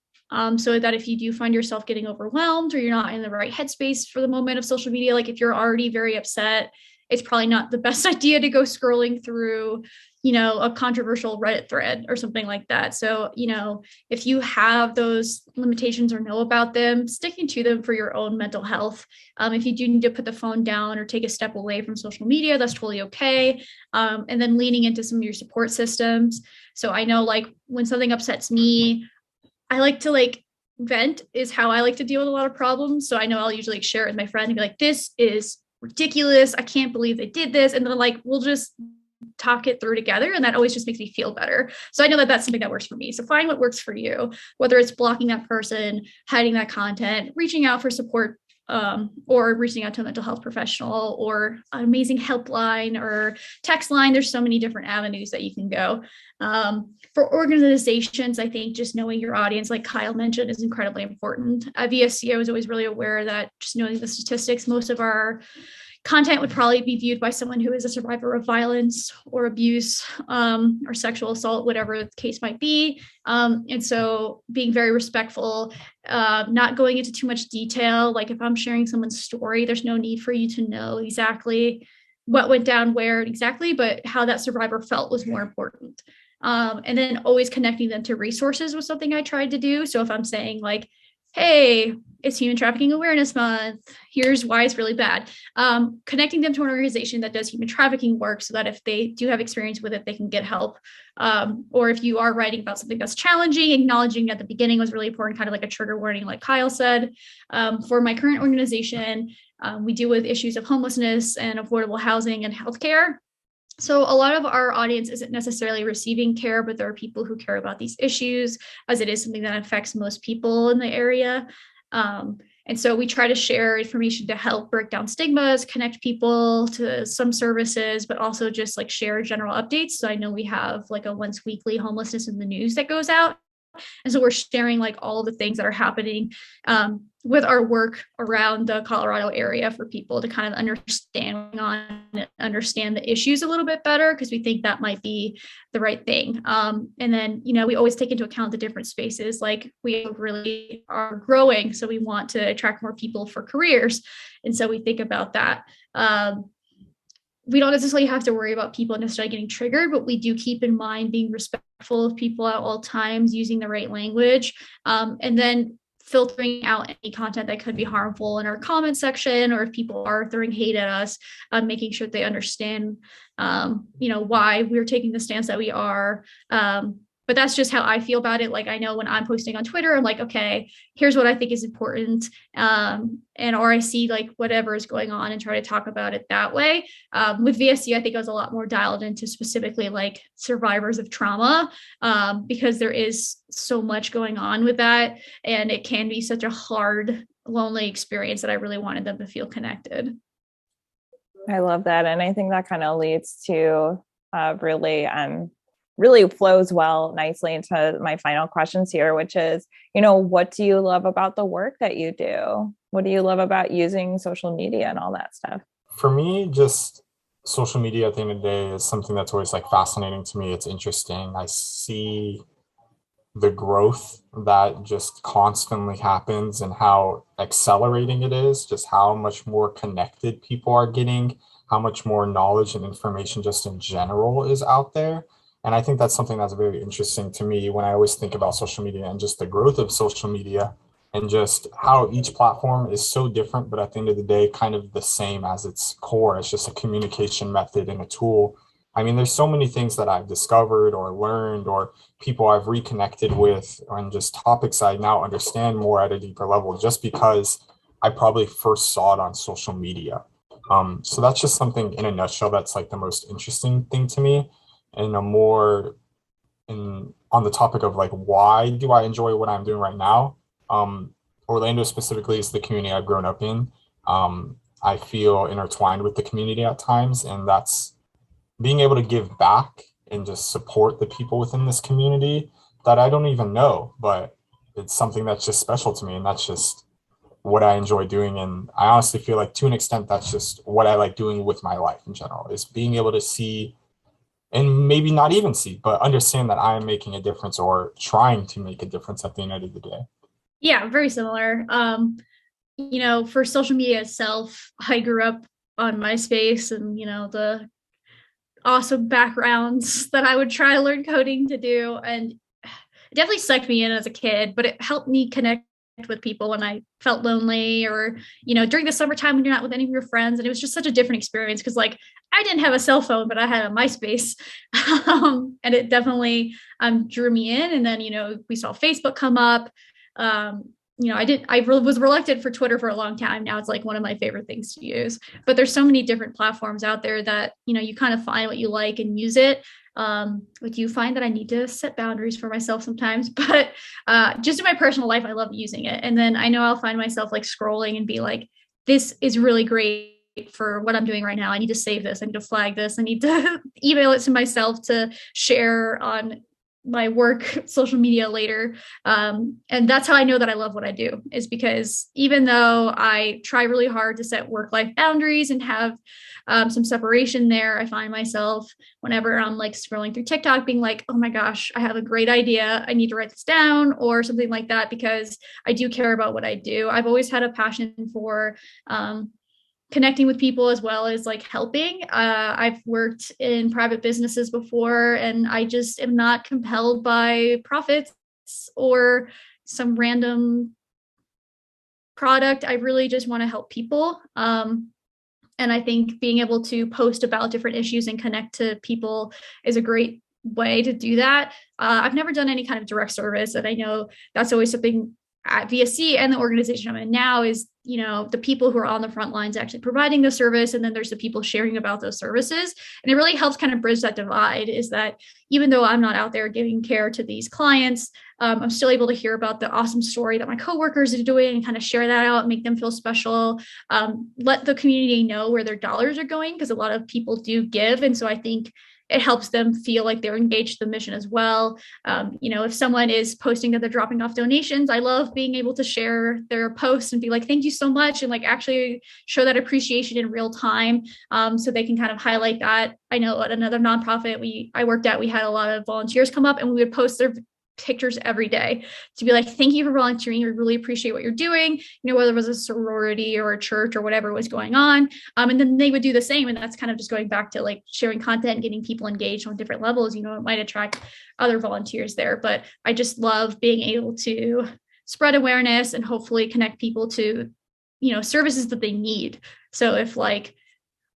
S2: So that if you do find yourself getting overwhelmed or you're not in the right headspace for the moment of social media, like if you're already very upset, it's probably not the best idea to go scrolling through, a controversial Reddit thread or something like that. So, if you have those limitations or know about them, sticking to them for your own mental health. If you do need to put the phone down or take a step away from social media, that's totally okay. And then leaning into some of your support systems. So I know like when something upsets me, I like to vent is how I like to deal with a lot of problems. So I know I'll usually share it with my friend and be like, this is ridiculous. I can't believe they did this. And then we'll just talk it through together. And that always just makes me feel better. So I know that that's something that works for me. So find what works for you, whether it's blocking that person, hiding that content, reaching out for support, or reaching out to a mental health professional, or an amazing helpline or text line. There's so many different avenues that you can go. For organizations, I think just knowing your audience, like Kyle mentioned, is incredibly important. At VSC, I was always really aware that just knowing the statistics, most of our content would probably be viewed by someone who is a survivor of violence or abuse, or sexual assault, whatever the case might be. And so being very respectful, not going into too much detail. Like if I'm sharing someone's story, there's no need for you to know exactly what went down where exactly, but how that survivor felt was more important. And then always connecting them to resources was something I tried to do. So if I'm saying like, hey, it's Human Trafficking Awareness Month, here's why it's really bad. Connecting them to an organization that does human trafficking work so that if they do have experience with it, they can get help. Or if you are writing about something that's challenging, acknowledging at the beginning was really important, kind of like a trigger warning, like Kyle said. For my current organization, we deal with issues of homelessness and affordable housing and healthcare. So a lot of our audience isn't necessarily receiving care, but there are people who care about these issues, as it is something that affects most people in the area. And so we try to share information to help break down stigmas, connect people to some services, but also just share general updates. So I know we have a once weekly homelessness in the news that goes out. And so we're sharing all the things that are happening with our work around the Colorado area for people to kind of understand the issues a little bit better, because we think that might be the right thing. And then, we always take into account the different spaces. We really are growing, so we want to attract more people for careers. And so we think about that. We don't necessarily have to worry about people necessarily getting triggered, but we do keep in mind being respectful of people at all times, using the right language, and then filtering out any content that could be harmful in our comment section, or if people are throwing hate at us, making sure they understand, why we're taking the stance that we are. But that's just how I feel about it. I know when I'm posting on Twitter, I'm okay, here's what I think is important. Or I see whatever is going on and try to talk about it that way. With VSC, I think I was a lot more dialed into specifically survivors of trauma, because there is so much going on with that. And it can be such a hard, lonely experience that I really wanted them to feel connected.
S1: I love that. And I think that kind of leads to really flows nicely into my final questions here, which is, what do you love about the work that you do? What do you love about using social media and all that stuff?
S3: For me, just social media at the end of the day is something that's always fascinating to me. It's interesting. I see the growth that just constantly happens and how accelerating it is, just how much more connected people are getting, how much more knowledge and information just in general is out there. And I think that's something that's very interesting to me when I always think about social media and just the growth of social media and just how each platform is so different, but at the end of the day, kind of the same as its core. It's just a communication method and a tool. I mean, there's so many things that I've discovered or learned, or people I've reconnected with, and just topics I now understand more at a deeper level, just because I probably first saw it on social media. So that's just something in a nutshell that's the most interesting thing to me. in a more on the topic of like, why do I enjoy what I'm doing right now? Orlando specifically is the community I've grown up in. I feel intertwined with the community at times, and that's being able to give back and just support the people within this community that I don't even know, but it's something that's just special to me, and that's just what I enjoy doing. And I honestly feel like to an extent, that's just what I like doing with my life in general, is being able to see, and maybe not even see, but understand that I am making a difference or trying to make a difference at the end of the day.
S2: Yeah, very similar. For social media itself, I grew up on MySpace and, the awesome backgrounds that I would try to learn coding to do. And it definitely sucked me in as a kid, but it helped me connect with people when I felt lonely, or, during the summertime when you're not with any of your friends. And it was just such a different experience because, like, I didn't have a cell phone, but I had a MySpace. And it definitely drew me in. And then, we saw Facebook come up. I was reluctant for Twitter for a long time. Now it's like one of my favorite things to use, but there's so many different platforms out there that, you kind of find what you like and use it. I do find that I need to set boundaries for myself sometimes, but just in my personal life, I love using it. And then I know I'll find myself like scrolling and be like, this is really great for what I'm doing right now. I need to save this. I need to flag this. I need to email it to myself to share on my work social media later. And that's how I know that I love what I do, is because even though I try really hard to set work-life boundaries and have some separation there, I find myself whenever I'm like scrolling through TikTok being like, oh my gosh, I have a great idea. I need to write this down or something like that, because I do care about what I do. I've always had a passion for connecting with people as well as like helping. I've worked in private businesses before, and I just am not compelled by profits or some random product. I really just want to help people. And I think being able to post about different issues and connect to people is a great way to do that. I've never done any kind of direct service, and I know that's always something at VSC and the organization I'm in now is, the people who are on the front lines actually providing the service. And then there's the people sharing about those services. And it really helps kind of bridge that divide, is that even though I'm not out there giving care to these clients, I'm still able to hear about the awesome story that my coworkers are doing and kind of share that out, make them feel special, let the community know where their dollars are going, because a lot of people do give. And so I think it helps them feel like they're engaged in the mission as well. If someone is posting that they're dropping off donations, I love being able to share their posts and be like, thank you so much. And like actually show that appreciation in real time, so they can kind of highlight that. I know at another nonprofit I worked at, we had a lot of volunteers come up and we would post their pictures every day to be like, thank you for volunteering. We really appreciate what you're doing, whether it was a sorority or a church or whatever was going on. And then they would do the same. And that's kind of just going back to like sharing content, getting people engaged on different levels. It might attract other volunteers there, but I just love being able to spread awareness and hopefully connect people to, services that they need. So if like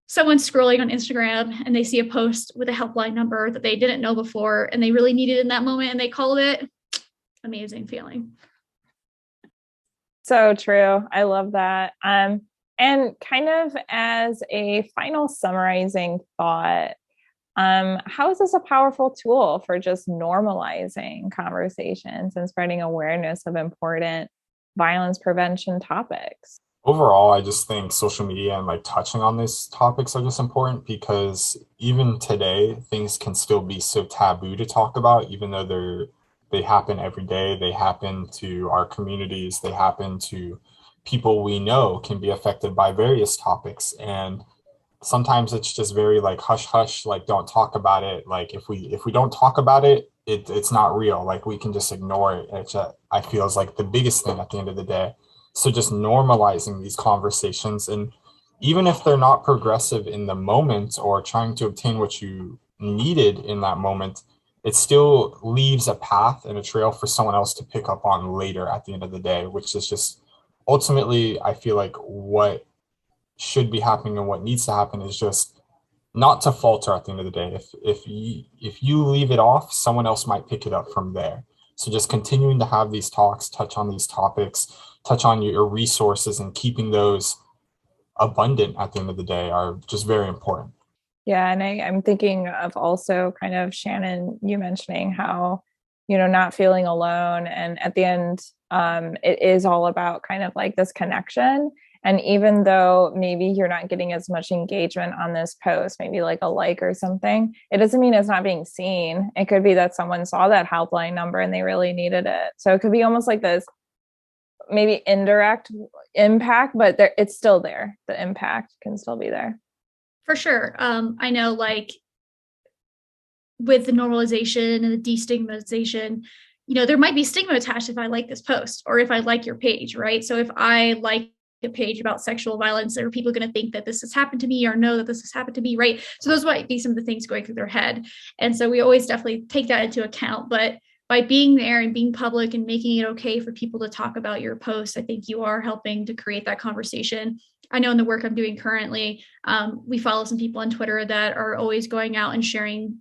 S2: someone's scrolling on Instagram and they see a post with a helpline number that they didn't know before and they really need it in that moment and they called it, amazing feeling.
S1: So true. I love that. And kind of as a final summarizing thought, how is this a powerful tool for just normalizing conversations and spreading awareness of important violence prevention topics?
S3: Overall, I just think social media and like touching on these topics are just important, because even today things can still be so taboo to talk about, even though they happen every day. They happen to our communities, they happen to people we know can be affected by various topics. And sometimes it's just very like hush hush, like don't talk about it. Like if we don't talk about it, it's not real. Like we can just ignore it. I feel is like the biggest thing at the end of the day. So just normalizing these conversations, and even if they're not progressive in the moment or trying to obtain what you needed in that moment, it still leaves a path and a trail for someone else to pick up on later at the end of the day, which is just ultimately, I feel like what should be happening and what needs to happen is just not to falter at the end of the day. If you leave it off, someone else might pick it up from there. So just continuing to have these talks, touch on these topics, touch on your resources, and keeping those abundant at the end of the day are just very important.
S1: Yeah. And I'm thinking of also kind of Shannon, you mentioning how, not feeling alone. And at the end, it is all about kind of like this connection. And even though maybe you're not getting as much engagement on this post, maybe like a like or something, it doesn't mean it's not being seen. It could be that someone saw that helpline number and they really needed it. So it could be almost like this maybe indirect impact, but it's still there. The impact can still be there.
S2: For sure. I know, like, with the normalization and the destigmatization, there might be stigma attached if I like this post or if I like your page, right? So if I like a page about sexual violence, are people going to think that this has happened to me or know that this has happened to me, right? So those might be some of the things going through their head. And so we always definitely take that into account. But by being there and being public and making it okay for people to talk about your post, I think you are helping to create that conversation. I know in the work I'm doing currently, we follow some people on Twitter that are always going out and sharing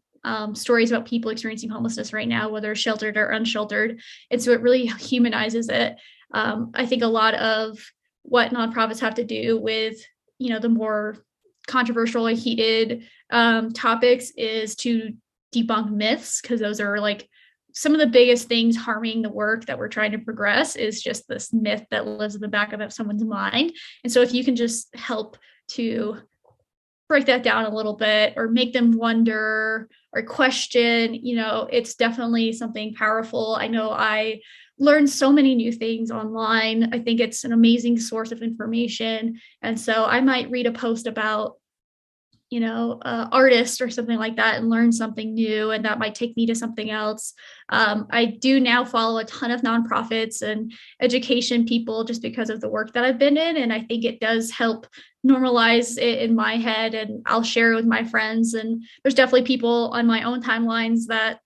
S2: stories about people experiencing homelessness right now, whether sheltered or unsheltered. And so it really humanizes it. I think a lot of what nonprofits have to do with, the more controversial or heated topics is to debunk myths, because those are like some of the biggest things harming the work that we're trying to progress is just this myth that lives in the back of someone's mind. And so if you can just help to break that down a little bit or make them wonder or question, it's definitely something powerful. I know I learned so many new things online. I think it's an amazing source of information. And so I might read a post about artist or something like that and learn something new, and that might take me to something else. I do now follow a ton of nonprofits and education people just because of the work that I've been in, and I think it does help normalize it in my head, and I'll share it with my friends. And there's definitely people on my own timelines that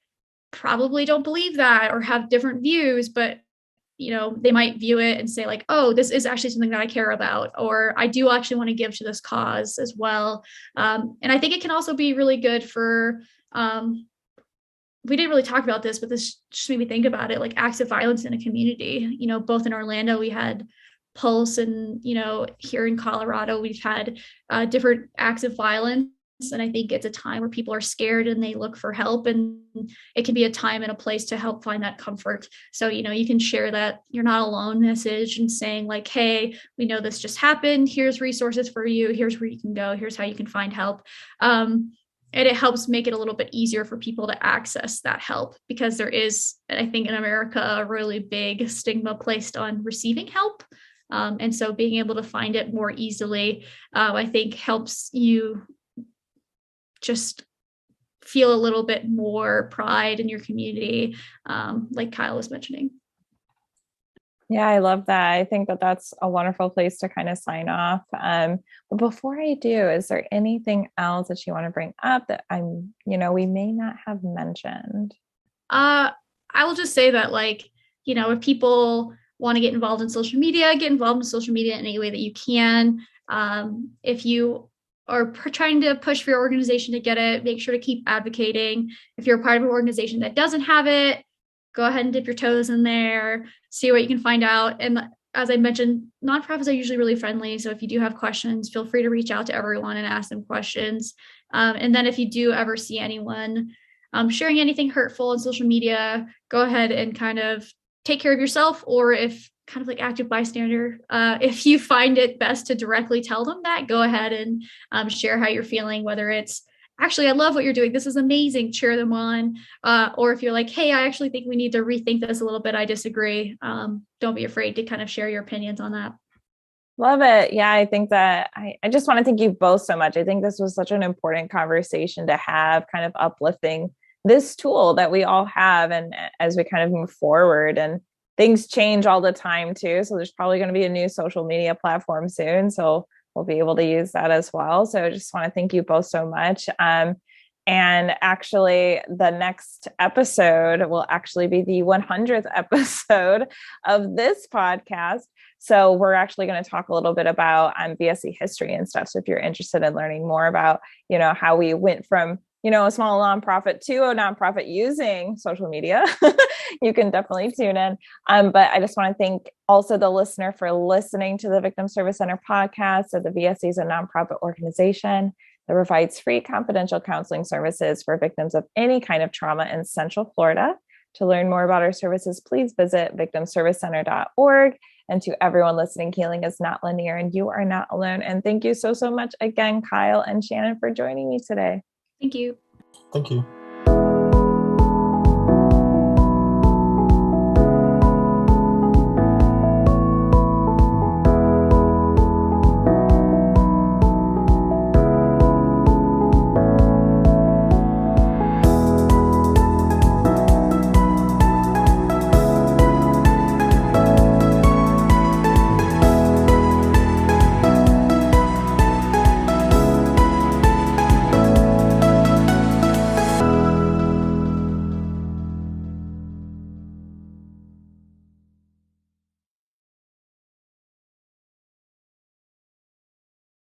S2: probably don't believe that or have different views, but they might view it and say like, oh, this is actually something that I care about, or I do actually want to give to this cause as well. And I think it can also be really good for, we didn't really talk about this, but this just made me think about it, like acts of violence in a community. Both in Orlando, we had Pulse, and, here in Colorado, we've had different acts of violence. And I think it's a time where people are scared and they look for help, and it can be a time and a place to help find that comfort. So, you can share that you're not alone message and saying like, hey, we know this just happened. Here's resources for you. Here's where you can go. Here's how you can find help. And it helps make it a little bit easier for people to access that help, because there is, I think in America, a really big stigma placed on receiving help. And so being able to find it more easily, I think helps you just feel a little bit more pride in your community, like Kyle was mentioning.
S1: Yeah, I love that. I think that that's a wonderful place to kind of sign off. But before I do, is there anything else that you want to bring up that we may not have mentioned?
S2: I will just say that, like, if people want to get involved in social media, get involved in social media in any way that you can. If you are trying to push for your organization to get it, make sure to keep advocating. If you're a part of an organization that doesn't have it, go ahead and dip your toes in there, see what you can find out. And as I mentioned, nonprofits are usually really friendly. So if you do have questions, feel free to reach out to everyone and ask them questions. And then if you do ever see anyone sharing anything hurtful on social media, go ahead and kind of take care of yourself, or if kind of like active bystander, if you find it best to directly tell them that, go ahead and share how you're feeling, whether it's actually, I love what you're doing, this is amazing, cheer them on, or if you're like, hey, I actually think we need to rethink this a little bit, I disagree, don't be afraid to kind of share your opinions on that.
S1: Love it. Yeah, I think that I just want to thank you both so much. I think this was such an important conversation to have, kind of uplifting this tool that we all have, and as we kind of move forward, and things change all the time too. So there's probably going to be a new social media platform soon. So we'll be able to use that as well. So I just want to thank you both so much. And actually the next episode will actually be the 100th episode of this podcast. So we're actually going to talk a little bit about VSC history and stuff. So if you're interested in learning more about, how we went from a small nonprofit to a nonprofit using social media, you can definitely tune in. But I just want to thank also the listener for listening to the Victim Service Center podcast. So the VSC is a nonprofit organization that provides free confidential counseling services for victims of any kind of trauma in Central Florida. To learn more about our services, please visit victimservicecenter.org. And to everyone listening, healing is not linear and you are not alone. And thank you so much again, Kyle and Shannon, for joining me today.
S2: Thank you.
S3: Thank you.